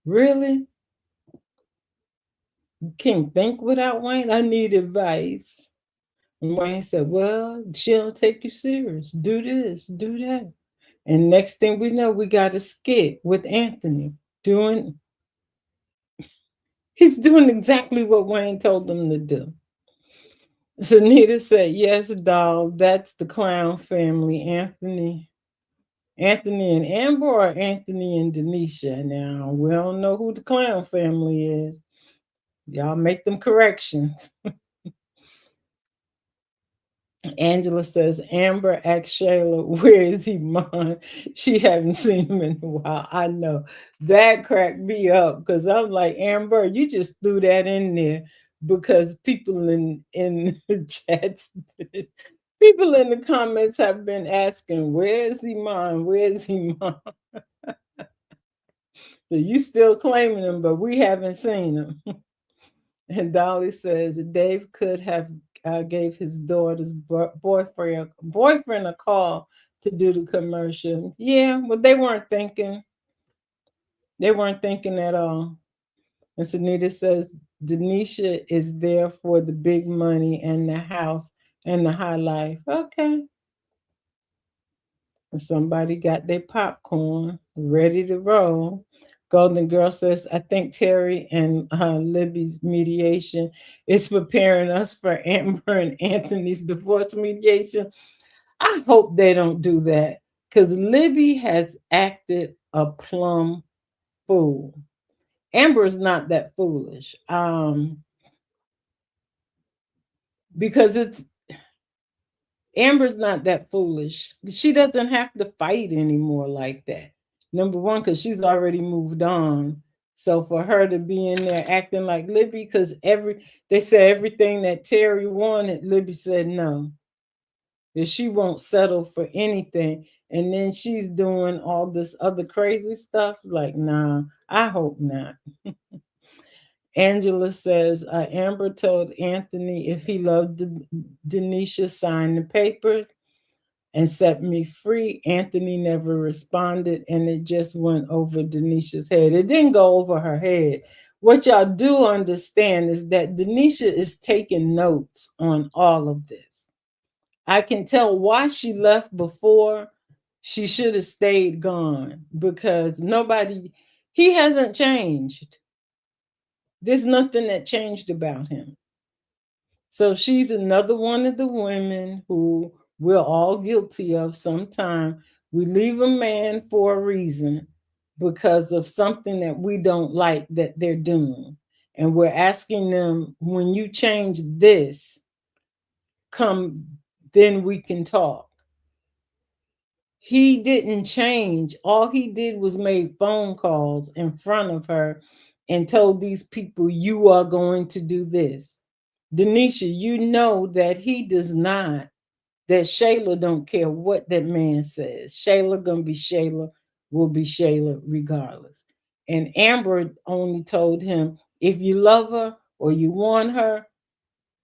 [SPEAKER 1] really? You can't think without Wayne? I need advice. And Wayne said, well, she don't take you serious. Do this, do that. And next thing we know, we got a skit with Anthony doing, he's doing exactly what Wayne told him to do. So Nita said, yes, doll, that's the clown family. Anthony and Amber or Anthony and Denisha. Now, we don't know who the clown family is. Y'all make them corrections. Angela says, Amber asked Shayla, where is he, Mom? She haven't seen him in a while. I know. That cracked me up because I'm like, Amber, you just threw that in there because people in the chats, people in the comments have been asking, where is he, Mom? Where is he, Mom? So you still claiming him, but we haven't seen him. And Dolly says Dave could have gave his daughter's boyfriend a call to do the commercial. Yeah, but they weren't thinking. They weren't thinking at all. And Sunita says, Denisha is there for the big money and the house and the high life. Okay. And somebody got their popcorn ready to roll. Golden Girl says, I think Terry and Libby's mediation is preparing us for Amber and Anthony's divorce mediation. I hope they don't do that because Libby has acted a plum fool. Amber is not that foolish. Because it's Amber's not that foolish. She doesn't have to fight anymore like that. Number one, because she's already moved on. So for her to be in there acting like Libby, because they said everything that Terry wanted, Libby said no. That she won't settle for anything. And then she's doing all this other crazy stuff. Like, nah, I hope not. Angela says, Amber told Anthony if he loved Denisha, sign the papers and set me free. Anthony never responded, and it just went over Denisha's head. It didn't go over her head. What y'all do understand is that Denisha is taking notes on all of this. I can tell why she left before. She should have stayed gone because he hasn't changed. There's nothing that changed about him. So she's another one of the women who we're all guilty of sometime. We leave a man for a reason because of something that we don't like that they're doing. And we're asking them, when you change this, come, then we can talk. He didn't change. All he did was made phone calls in front of her and told these people, you are going to do this. Denisha, you know that he does not, that Shayla don't care what that man says. Shayla gonna be Shayla, will be Shayla regardless. And Amber only told him, if you love her or you want her,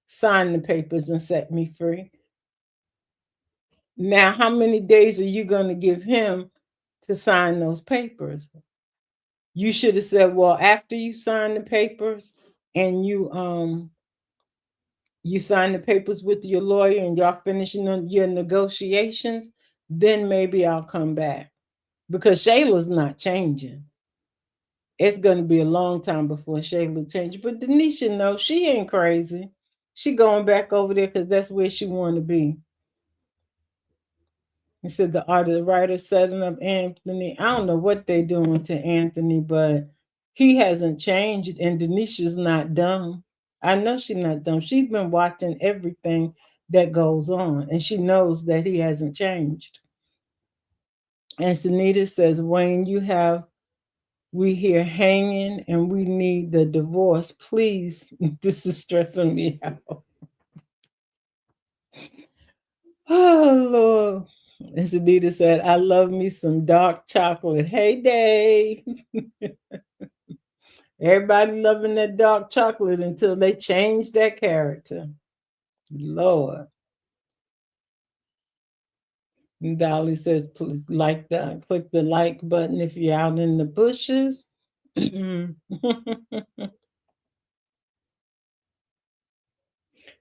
[SPEAKER 1] sign the papers and set me free. Now, how many days are you going to give him to sign those papers? You should have said, well, after you sign the papers and you sign the papers with your lawyer and y'all finishing your negotiations, then maybe I'll come back. Because Shayla's not changing. It's going to be a long time before Shayla changes. But Denisha knows she ain't crazy. She going back over there because that's where she want to be. He said the art of the writer setting up Anthony. I don't know what they're doing to Anthony, but he hasn't changed. And Denisha's not dumb. I know she's not dumb. She's been watching everything that goes on, and she knows that he hasn't changed. And Sunita says, Wayne, we here hanging and we need the divorce. Please, this is stressing me out. Oh, Lord. And Sunita said, I love me some dark chocolate. Hey, Dave. Everybody loving that dark chocolate until they change their character. Lord. And Dolly says, please click the like button if you're out in the bushes.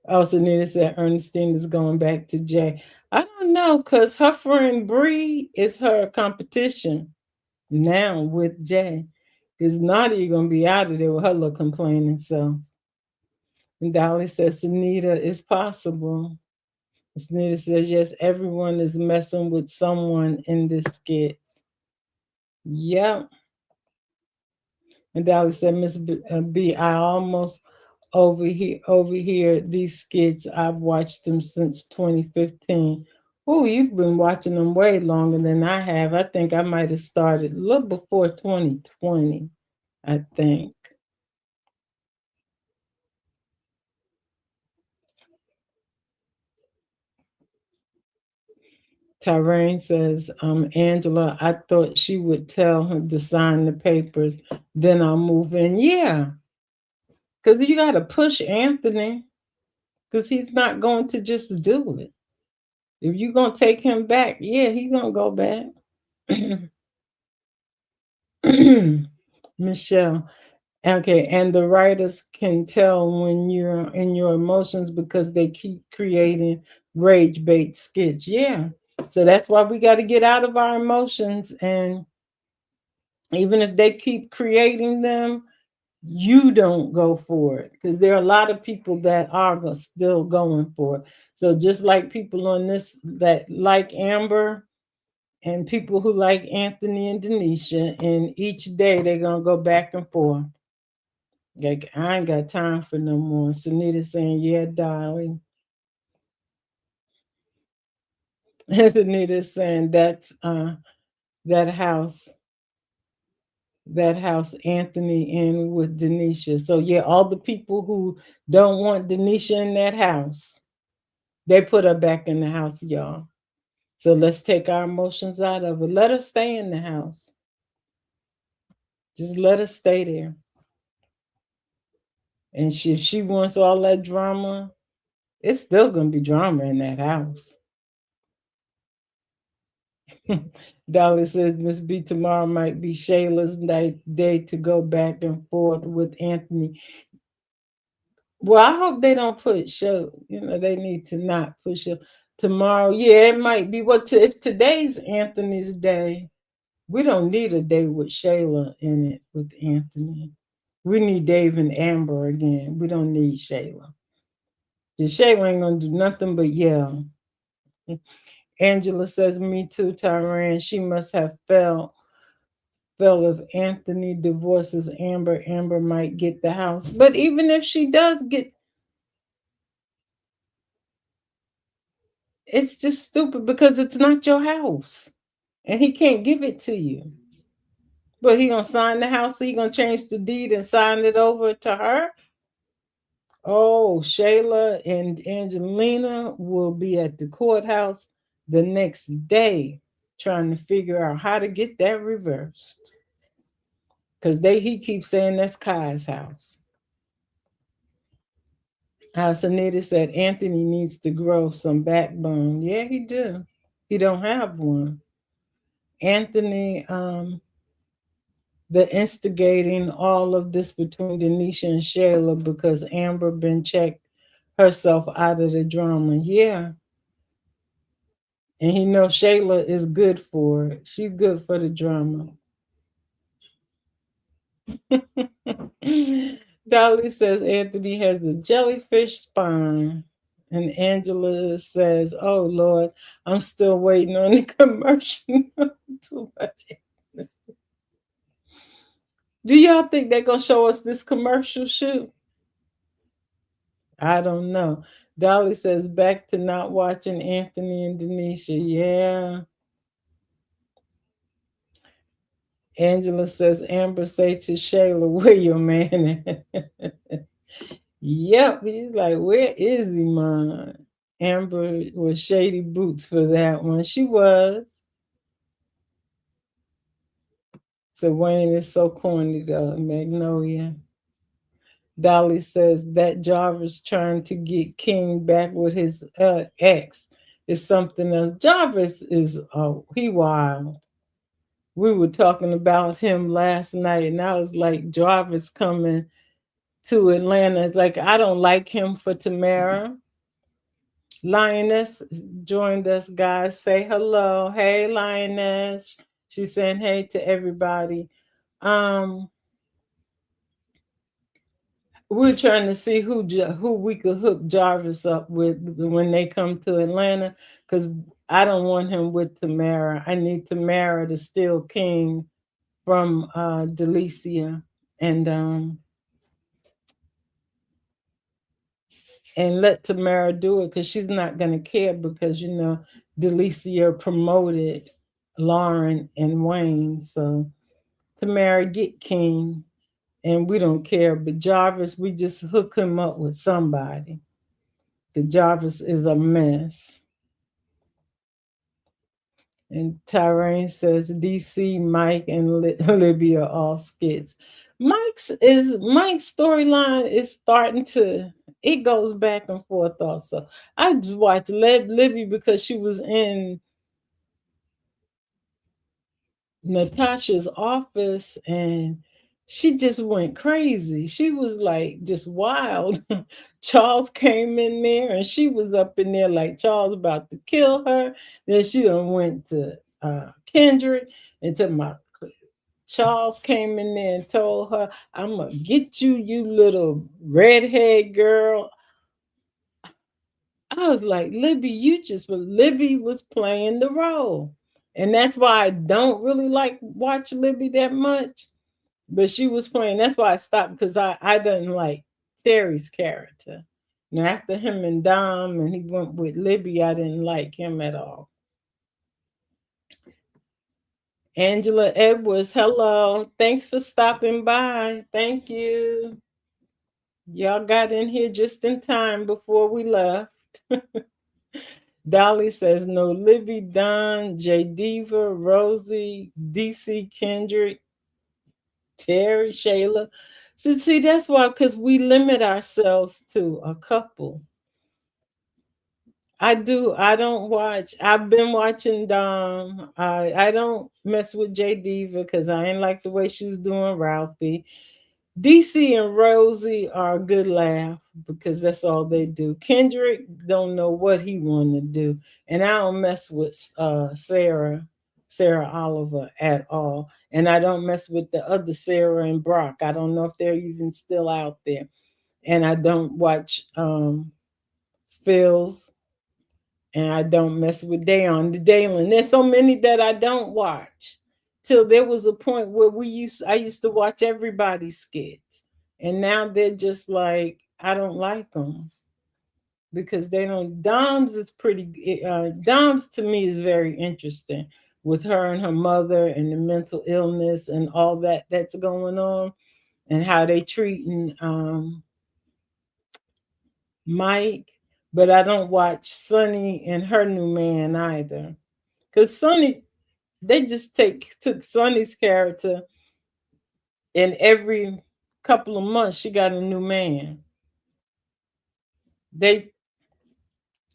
[SPEAKER 1] Also, Nina said Ernestine is going back to Jay. I don't know, because her friend Bree is her competition now with Jay. Because Nadia going to be out of there with her little complaining. So, and Dolly says, Sunita, it's possible. Sunita says, yes, everyone is messing with someone in this skit. Yep. And Dolly said, Miss B, I almost over here these skits. I've watched them since 2015. Oh, you've been watching them way longer than I have. I think I might have started a little before 2020, I think. Tyrone says, Angela, I thought she would tell him to sign the papers, then I'll move in. Yeah, because you got to push Anthony because he's not going to just do it. If you're going to take him back, yeah, he's going to go back. Michelle, Okay, and the writers can tell when you're in your emotions because they keep creating rage bait skits. Yeah. So that's why we got to get out of our emotions. And even if they keep creating them, you don't go for it because there are a lot of people that are still going for it. So just like people on this that like Amber and people who like Anthony and Denisha, and each day they're going to go back and forth. Like, I ain't got time for no more. Sunita saying, yeah, darling. And Sunita saying, that's that house, that house Anthony in with Denisha. So, yeah, all the people who don't want Denisha in that house, they put her back in the house, y'all. So let's take our emotions out of it. Let her stay in the house. Just let her stay there. And if she wants all that drama, it's still going to be drama in that house. Dolly says Miss B, tomorrow might be Shayla's day to go back and forth with Anthony. Well, I hope they don't put show. They need to not push it tomorrow. Yeah, it might be. If today's Anthony's day, we don't need a day with Shayla in it with Anthony. We need Dave and Amber again. We don't need Shayla. Shayla ain't gonna do nothing but yell. Angela says, "Me too, Tyran. She must have felt if Anthony divorces Amber, Amber might get the house. But even if she does get, it's just stupid because it's not your house, and he can't give it to you. But he gonna sign the house. So he gonna change the deed and sign it over to her. Oh, Shayla and Angelina will be at the courthouse the next day trying to figure out how to get that reversed. Because he keeps saying that's Kai's house. Sanita said Anthony needs to grow some backbone. Yeah, he do. He don't have one. Anthony, the instigating all of this between Denisha and Shayla because Amber been checked herself out of the drama. Yeah. And he knows Shayla is good for it. She's good for the drama. Dolly says Anthony has a jellyfish spine. And Angela says, oh Lord, I'm still waiting on the commercial. Too much. Do y'all think they're gonna show us this commercial shoot? I don't know. Dolly says back to not watching Anthony and Denisha. Yeah. Angela says Amber say to Shayla, where your man at? Yep. She's like, where is he, man? Amber was shady boots for that one. She was. So Wayne is so corny though, Magnolia. Dolly says that Jarvis trying to get King back with his ex is something else. Jarvis is he wild. We were talking about him last night, and I was like, Jarvis coming to Atlanta. It's like I don't like him for Tamara. Lioness joined us, guys. Say hello. Hey, Lioness. She's saying hey to everybody. Um, we're trying to see who we could hook Jarvis up with when they come to Atlanta, because I don't want him with Tamara. I need Tamara to steal King from Delicia and let Tamara do it because she's not gonna care because Delicia promoted Lauren and Wayne. So Tamara get King and we don't care. But Jarvis, we just hook him up with somebody. The Jarvis is a mess. And Tyrone says DC, Mike, and Libya are all skits. Mike's storyline is starting to it goes back and forth also. I just watched Libby because she was in Natasha's office and She just went crazy. She was like just wild. Charles came in there and she was up in there like Charles about to kill her. Then she done went to Kendrick and to my Charles came in there and told her, I'm gonna get you, you little redhead girl. I was like, Libby, you just but Libby was playing the role. And that's why I don't really like watch Libby that much. But she was playing. That's why I stopped because I didn't like Terry's character. Now after him and Dom and he went with Libby, I didn't like him at all. Angela Edwards, hello. Thanks for stopping by. Thank you. Y'all got in here just in time before we left. Dolly says no. Libby, Don, J Diva, Rosie, DC Kendrick, Terry, Shayla. So see, that's why because we limit ourselves to a couple. I do. I don't watch. I've been watching Dom. I don't mess with J Diva because I ain't like the way she was doing Ralphie. DC and Rosie are a good laugh because that's all they do. Kendrick don't know what he want to do, and I don't mess with Sarah Oliver at all, and I don't mess with the other Sarah and Brock. I don't know if they're even still out there, and I don't watch Phil's, and I don't mess with Dalen. There's so many that I don't watch. Till there was a point where I used to watch everybody's skits, and now they're just like I don't like them because they don't. Dom's is pretty. Dom's to me is very interesting with her and her mother and the mental illness and all that's going on and how they treating Mike, but I don't watch Sonny and her new man either. Cause Sonny, they just took Sonny's character, and every couple of months she got a new man. They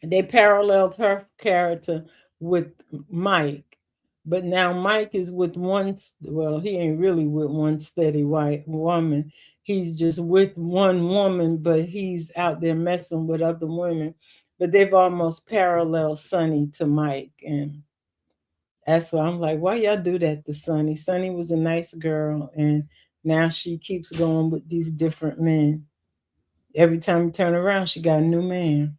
[SPEAKER 1] they paralleled her character with Mike, but now Mike is with one. Well, he ain't really with one steady white woman. He's just with one woman, but he's out there messing with other women. But they've almost paralleled Sonny to Mike, and that's why I'm like, why y'all do that to Sonny? Sonny was a nice girl, and now she keeps going with these different men. Every time you turn around, she got a new man.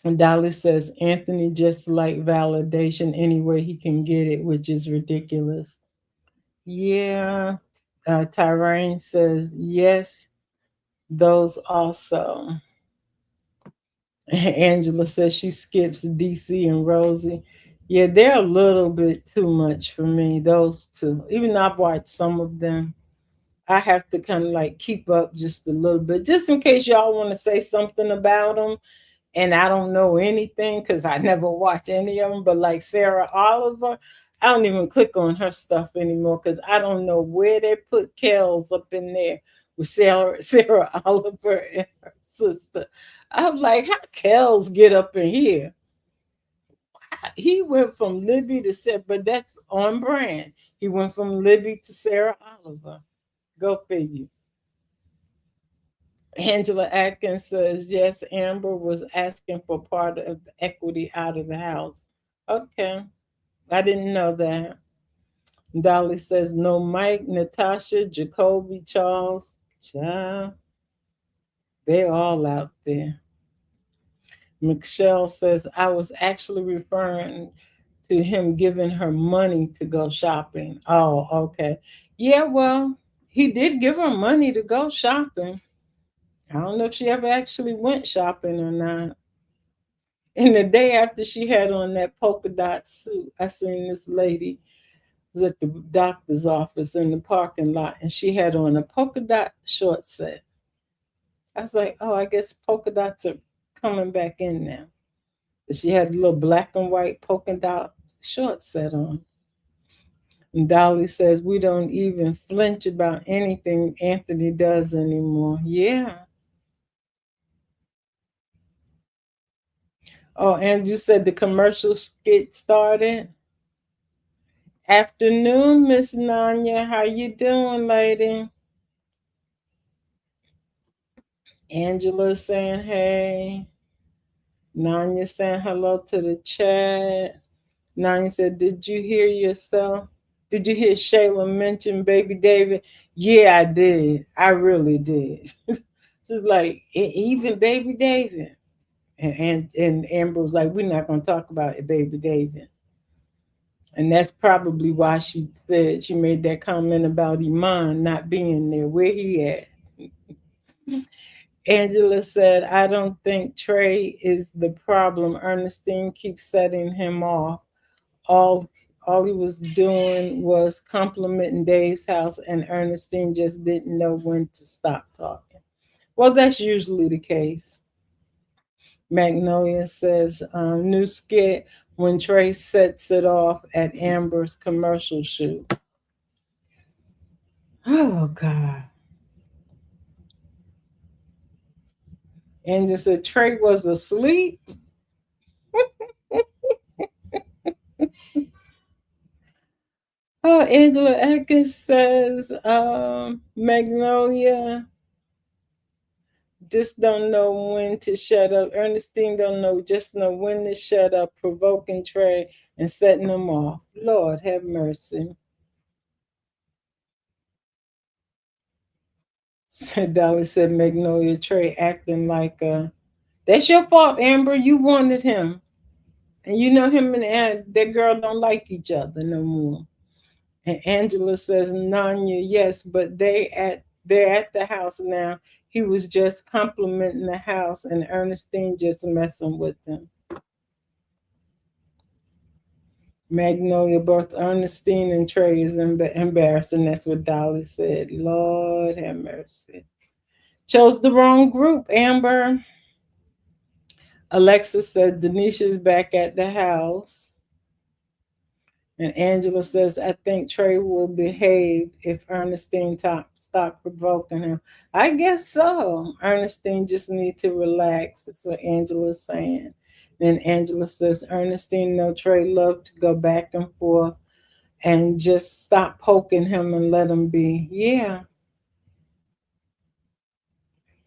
[SPEAKER 1] And Dolly says Anthony just like validation any way he can get it, which is ridiculous. Yeah. Tyrone says yes, those also. Angela says she skips DC and Rosie. Yeah, they're a little bit too much for me, those two. Even though I've watched some of them, I have to kind of like keep up just a little bit, just in case y'all want to say something about them and I don't know anything because I never watch any of them. But like Sarah Oliver, I don't even click on her stuff anymore because I don't know where they put Kells up in there with Sarah Oliver and her sister. I'm like, how Kells get up in here? He went from Libby to Sarah, but that's on brand. He went from Libby to Sarah Oliver. Go figure. Angela Atkins says, yes, Amber was asking for part of the equity out of the house. Okay. I didn't know that. Dolly says, no, Mike, Natasha, Jacoby, Charles. Child, they're all out there. Michelle says, I was actually referring to him giving her money to go shopping. Oh, okay. Yeah, well, he did give her money to go shopping. I don't know if she ever actually went shopping or not. And the day after she had on that polka dot suit, I seen this lady was at the doctor's office in the parking lot, and she had on a polka dot short set. I was like, oh, I guess polka dots are coming back in now. She had a little black and white polka dot short set on. And Dolly says, we don't even flinch about anything Anthony does anymore. Yeah. Oh, and you said the commercial skit started? Afternoon, Miss Nanya. How you doing, lady? Angela saying hey. Nanya saying hello to the chat. Nanya said, "Did you hear yourself? Did you hear Shayla mention Baby David?" Yeah, I did. I really did. She's like, even Baby David." And Amber was like, "We're not gonna talk about it, Baby David." And that's probably why she said she made that comment about Iman not being there. Where he at? Angela said, "I don't think Trey is the problem. Ernestine keeps setting him off. All all he was doing was complimenting Dave's house, and Ernestine just didn't know when to stop talking." Well, that's usually the case. Magnolia says, "New skit when Trey sets it off at Amber's commercial shoot." Oh, God. Angela said, "Trey was asleep." Oh, Angela Atkins says, Magnolia just don't know when to shut up. Ernestine don't know, just know when to shut up, provoking Trey and setting them off. Lord have mercy. Dolly said Magnolia Trey acting like that's your fault, Amber. You wanted him. And you know him and that girl don't like each other no more. And Angela says, Nanya, yes, but they're at the house now. He was just complimenting the house and Ernestine just messing with him. Magnolia, both Ernestine and Trey is embarrassing. That's what Dolly said. Lord have mercy. Chose the wrong group, Amber. Alexa says Denisha's back at the house. And Angela says, "I think Trey will behave if Ernestine stop provoking him." I guess so. Ernestine just need to relax. That's what Angela's saying. Then Angela says, "Ernestine know Trey love to go back and forth and just stop poking him and let him be." Yeah.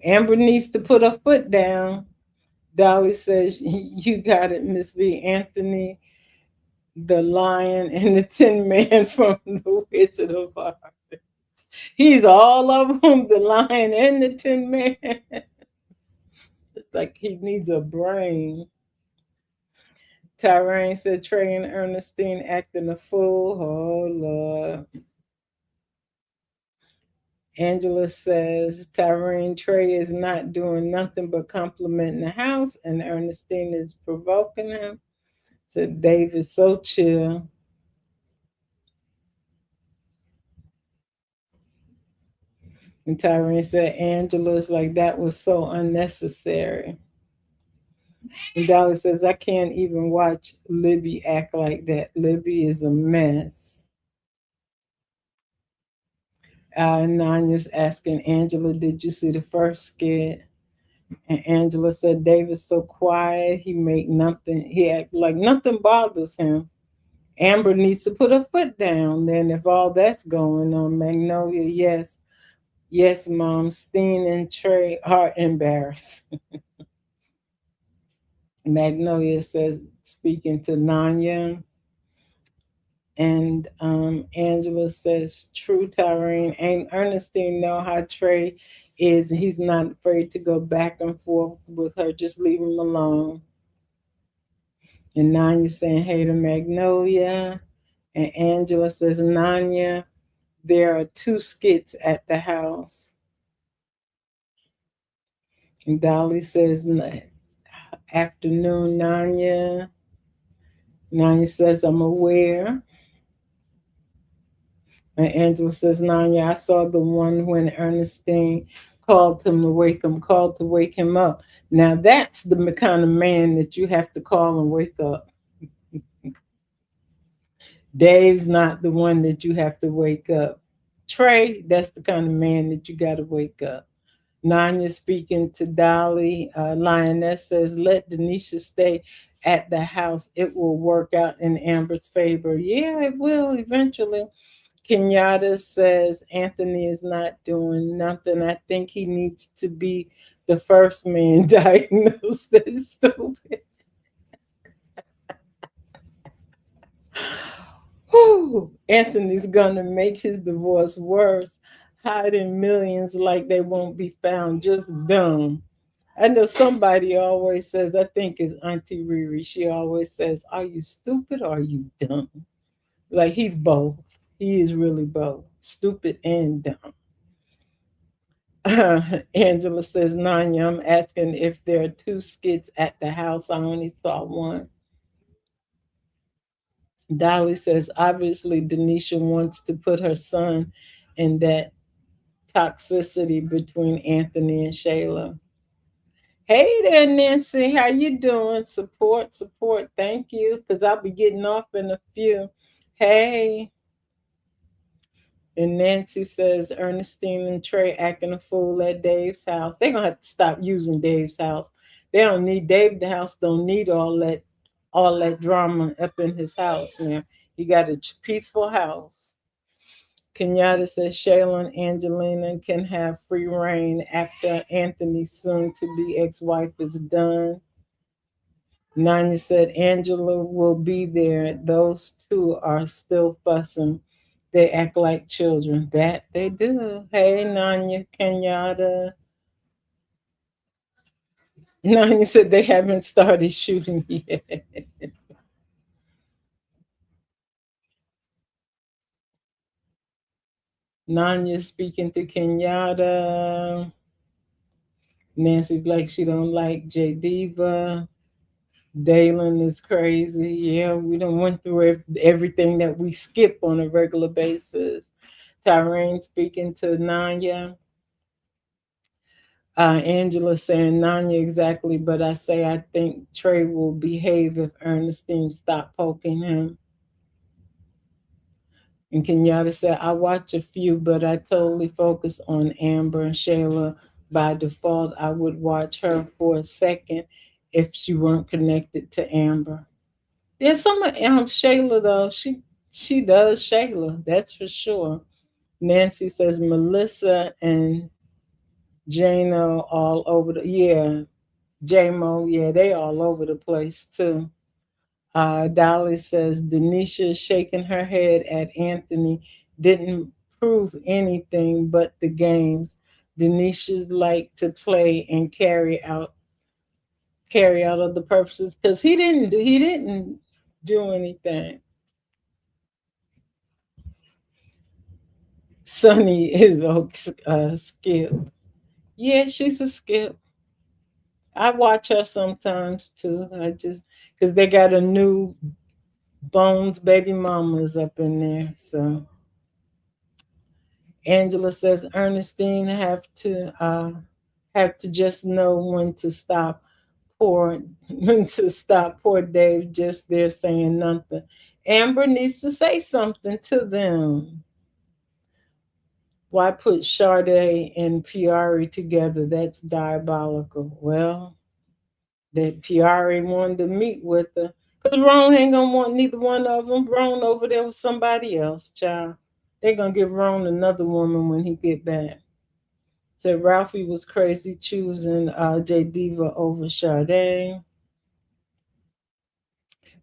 [SPEAKER 1] Amber needs to put her foot down. Dolly says, "You got it, Miss B. Anthony, the lion and the tin man from the Wizard of Oz." He's all of them, the lion and the tin man. It's like he needs a brain. Tyrone said Trey and Ernestine acting a fool. Oh Lord. Angela says Tyrone Trey is not doing nothing but complimenting the house and Ernestine is provoking him. So Dave is so chill. And Tyrone said Angela's like that was so unnecessary. And Dolly says, "I can't even watch Libby act like that. Libby is a mess." Nanya's asking Angela, "Did you see the first skit?" And Angela said, "David's so quiet. He make nothing. He act like nothing bothers him." Amber needs to put her foot down. Then, if all that's going on, Magnolia, yes, yes, Mom. Steen and Trey are embarrassed. Magnolia says, speaking to Nanya. And Angela says, "True, Tyrene. Ain't Ernestine know how Trey is? He's not afraid to go back and forth with her. Just leave him alone." And Nanya saying, "Hey to Magnolia." And Angela says, "Nanya, there are two skits at the house." And Dolly says, "Afternoon, Nanya." Nanya says, "I'm aware." And Angela says, "Nanya, I saw the one when Ernestine called to wake him up. Now that's the kind of man that you have to call and wake up. Dave's not the one that you have to wake up. Trey, that's the kind of man that you got to wake up." Nanya speaking to Dolly. Lioness says, "Let Denisha stay at the house, it will work out in Amber's favor. Yeah, it will eventually. Kenyatta says Anthony is not doing nothing. I think he needs to be the first man diagnosed. That's stupid. Whew. Anthony's gonna make his divorce worse, hiding millions like they won't be found. Just dumb. I know somebody always says, I think it's Auntie Riri. She always says, "Are you stupid or are you dumb?" Like he's both. He is really both, stupid and dumb. Angela says, Nanya, I'm asking if there are two skits at the house. I only saw one. Dolly says, obviously, Denisha wants to put her son in that toxicity between Anthony and Shayla. Hey there, Nancy. How you doing? Support, support. Thank you. Because I'll be getting off in a few. Hey. And Nancy says Ernestine and Trey acting a fool at Dave's house. They're gonna have to stop using Dave's house. They don't need Dave. The house don't need all that drama up in his house now. He got a peaceful house. Kenyatta says Shayla and Angelina can have free reign after Anthony's soon to be ex wife is done. Nanya said Angela will be there. Those two are still fussing. They act like children. That they do. Hey, Nanya, Kenyatta. Nanya said they haven't started shooting yet. Nanya speaking to Kenyatta. Nancy's like she don't like J Diva. Dalen is crazy. Yeah, we don't went through everything that we skip on a regular basis. Tyrone speaking to Nanya. Angela saying Nanya exactly, but I say I think Trey will behave if Ernestine stop poking him. And Kenyatta said, I watch a few, but I totally focus on Amber and Shayla. By default, I would watch her for a second if she weren't connected to Amber. There's some of Shayla though. She does Shayla, that's for sure. Nancy says Melissa and Jano all over the JMO, yeah, they all over the place too. Dolly says Denisha shaking her head at Anthony didn't prove anything but the games. Denisha's like to play and carry out of the purposes because he didn't do anything. Sunny is a skip. Yeah, she's a skip. I watch her sometimes too. I just because they got a new Bones baby mamas up in there. So Angela says Ernestine have to just know when to stop. Poor when to stop. Poor Dave just there saying nothing. Amber needs to say something to them. Why put Sade and Piari together? That's diabolical. Well, that Piari wanted to meet with her. Because Ron ain't going to want neither one of them. Ron over there with somebody else, child. They're going to give Ron another woman when he get back. Said Ralphie was crazy choosing J Diva over Sade.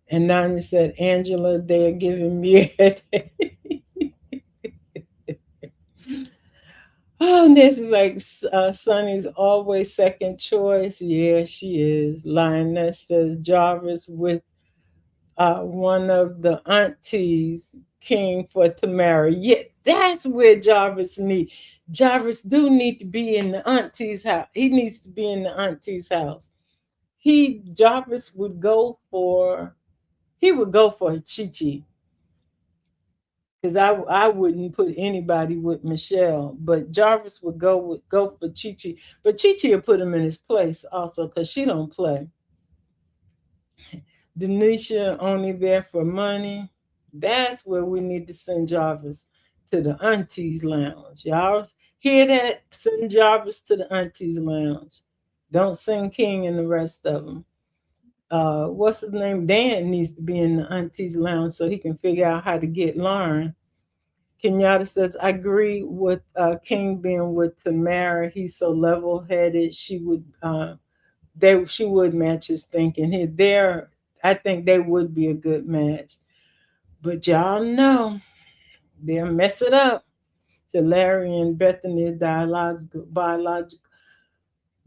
[SPEAKER 1] And Nani said, Angela, they're giving me a headache. Oh, and this is like Sonny's always second choice. Yeah, she is. Lioness says Jarvis with one of the aunties king for Tamara. Yeah, that's where Jarvis need. Jarvis do need to be in the auntie's house. He needs to be in the auntie's house. Jarvis would go for Chi Chi because I wouldn't put anybody with Michelle, but Jarvis would go for Chi Chi, but Chi Chi will put him in his place also because she don't play. Denisha only there for money. That's where we need to send Jarvis to the Aunties Lounge. Y'all hear that? Send Jarvis to the Aunties Lounge. Don't send King and the rest of them. what's his name? Dan needs to be in the auntie's lounge so he can figure out how to get Lauren. Kenyatta says, I agree with King being with Tamara. He's so level headed. She would match his thinking. I think they would be a good match. But y'all know they'll mess it up. To Larry and Bethany,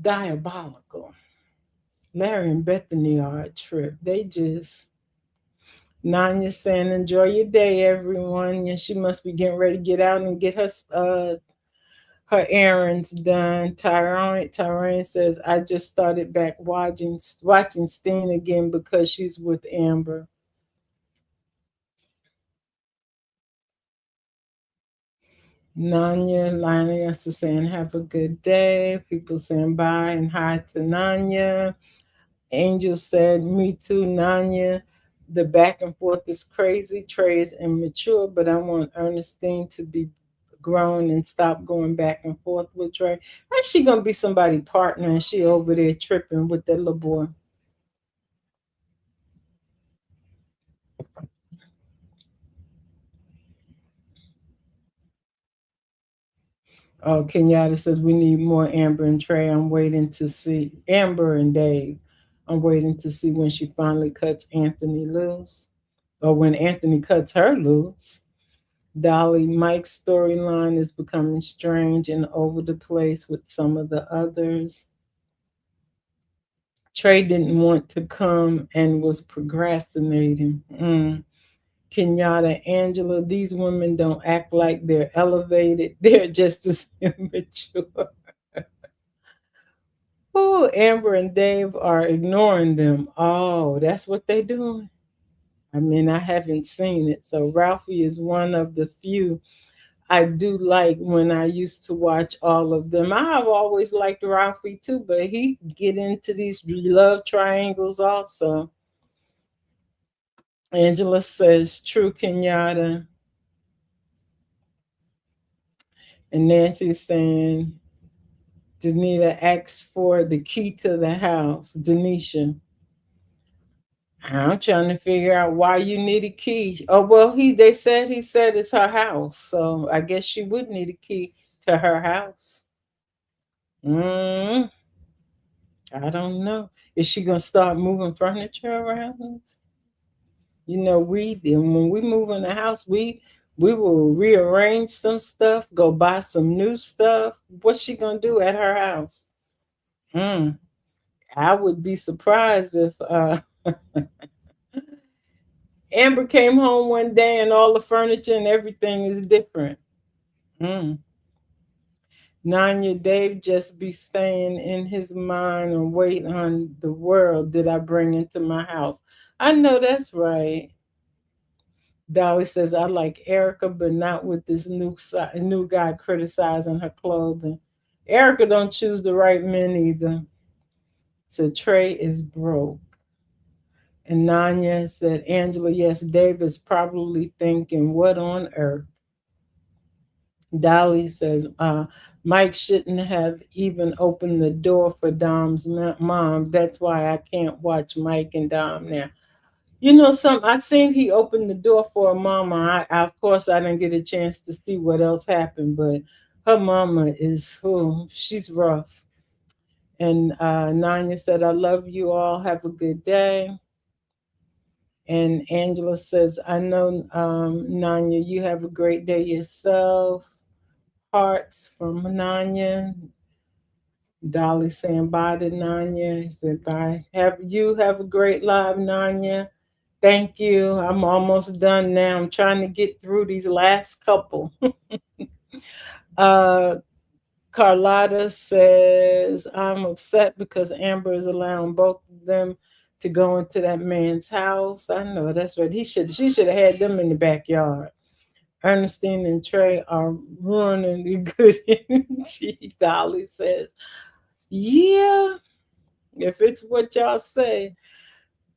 [SPEAKER 1] diabolical. Larry and Bethany are a trip. They just Nanya saying, "Enjoy your day, everyone." And she must be getting ready to get out and get her errands done. Tyrone says, "I just started back watching Steen again because she's with Amber." Nanya, Lina is saying, "Have a good day." People saying bye and hi to Nanya. Angel said, "Me too, Nanya. The back and forth is crazy. Trey is immature, but I want Ernestine to be grown and stop going back and forth with Trey. How's she gonna be somebody partner and she over there tripping with that little boy?" Oh, Kenyatta says we need more Amber and Trey. I'm waiting to see Amber and Dave. I'm waiting to see when she finally cuts Anthony loose, or when Anthony cuts her loose. Dolly, Mike's storyline is becoming strange and over the place with some of the others. Trey didn't want to come and was procrastinating. Kenyatta, Angela, these women don't act like they're elevated. They're just as immature. Oh, Amber and Dave are ignoring them. Oh, that's what they're doing. I mean, I haven't seen it. So Ralphie is one of the few I do like when I used to watch all of them. I've always liked Ralphie too, but he get into these love triangles also. Angela says, "True, Kenyatta." And Nancy's saying, Danita asks for the key to the house. Denisha, I'm trying to figure out why you need a key. Oh well, he said it's her house, so I guess she would need a key to her house. Mm, I don't know. Is she gonna start moving furniture around? You know, when we move in the house, we will rearrange some stuff, go buy some new stuff. What's she gonna do at her house? Hmm. I would be surprised if Amber came home one day and all the furniture and everything is different. Hmm. Nanya, Dave just be staying in his mind and waiting on the world did I bring into my house. I know that's right. Dolly says, I like Erica, but not with this new guy criticizing her clothing. Erica don't choose the right men either. So Trey is broke. And Nanya said, Angela, yes, Dave is probably thinking, what on earth? Dolly says, Mike shouldn't have even opened the door for Dom's mom. That's why I can't watch Mike and Dom now. You know, I seen he opened the door for her mama. Of course, I didn't get a chance to see what else happened, but her mama is, she's rough. And Nanya said, I love you all. Have a good day. And Angela says, I know, Nanya, you have a great day yourself. Hearts from Nanya. Dolly saying bye to Nanya. He said, bye. Have a great live, Nanya. Thank you. I'm almost done now. I'm trying to get through these last couple. uh, Carlotta says, I'm upset because Amber is allowing both of them to go into that man's house. I know that's right. She should have had them in the backyard. Ernestine and Trey are ruining the good energy. Dolly says, yeah, if it's what y'all say.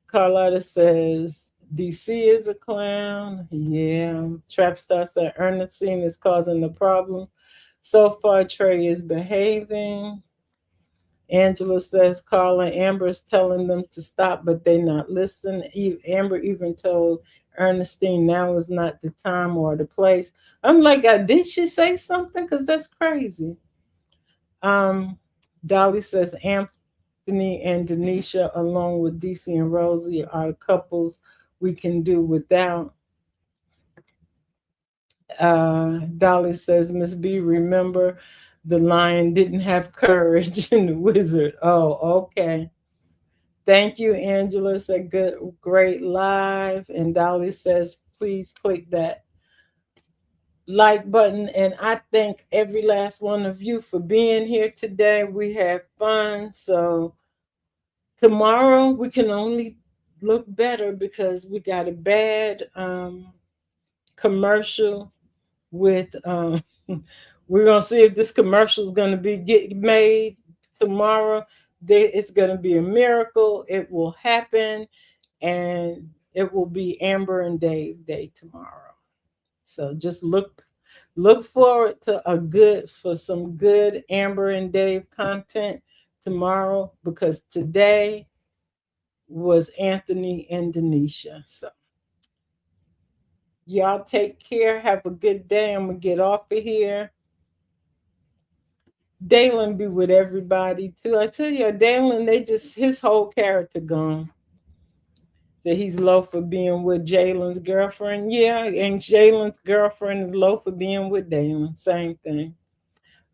[SPEAKER 1] Carlotta says, DC is a clown. Yeah. Trap star said Ernestine is causing the problem. So far, Trey is behaving. Angela says Carla and Amber is telling them to stop, but they not listen. Amber even told Ernestine now is not the time or the place. I'm like, did she say something? Because that's crazy. Um, Dolly says Anthony and Denisha, along with DC and Rosie, are couples we can do without. Dolly says, Miss B, remember the lion didn't have courage in the wizard. Oh, okay. Thank you, Angela. It's a good, great live. And Dolly says, please click that like button. And I thank every last one of you for being here today. We had fun. So tomorrow we can only look better because we got a bad commercial with we're gonna see if this commercial is gonna be get made tomorrow. It's gonna be a miracle. It will happen, and it will be Amber and Dave Day tomorrow. So just look forward to some good Amber and Dave content tomorrow because today was Anthony and Denisha. So y'all take care. Have a good day. I'm gonna get off of here. Dalen be with everybody too. I tell you, Dalen, they just his whole character gone. So he's low for being with Jalen's girlfriend. Yeah, and Jalen's girlfriend is low for being with Dalen. Same thing.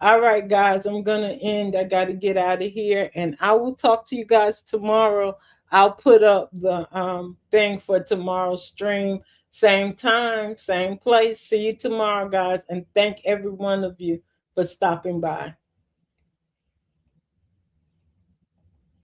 [SPEAKER 1] All right, guys, I'm gonna end. I gotta get out of here, and I will talk to you guys tomorrow. I'll put up the thing for tomorrow's stream. Same time, same place. See you tomorrow, guys, and thank every one of you for stopping by.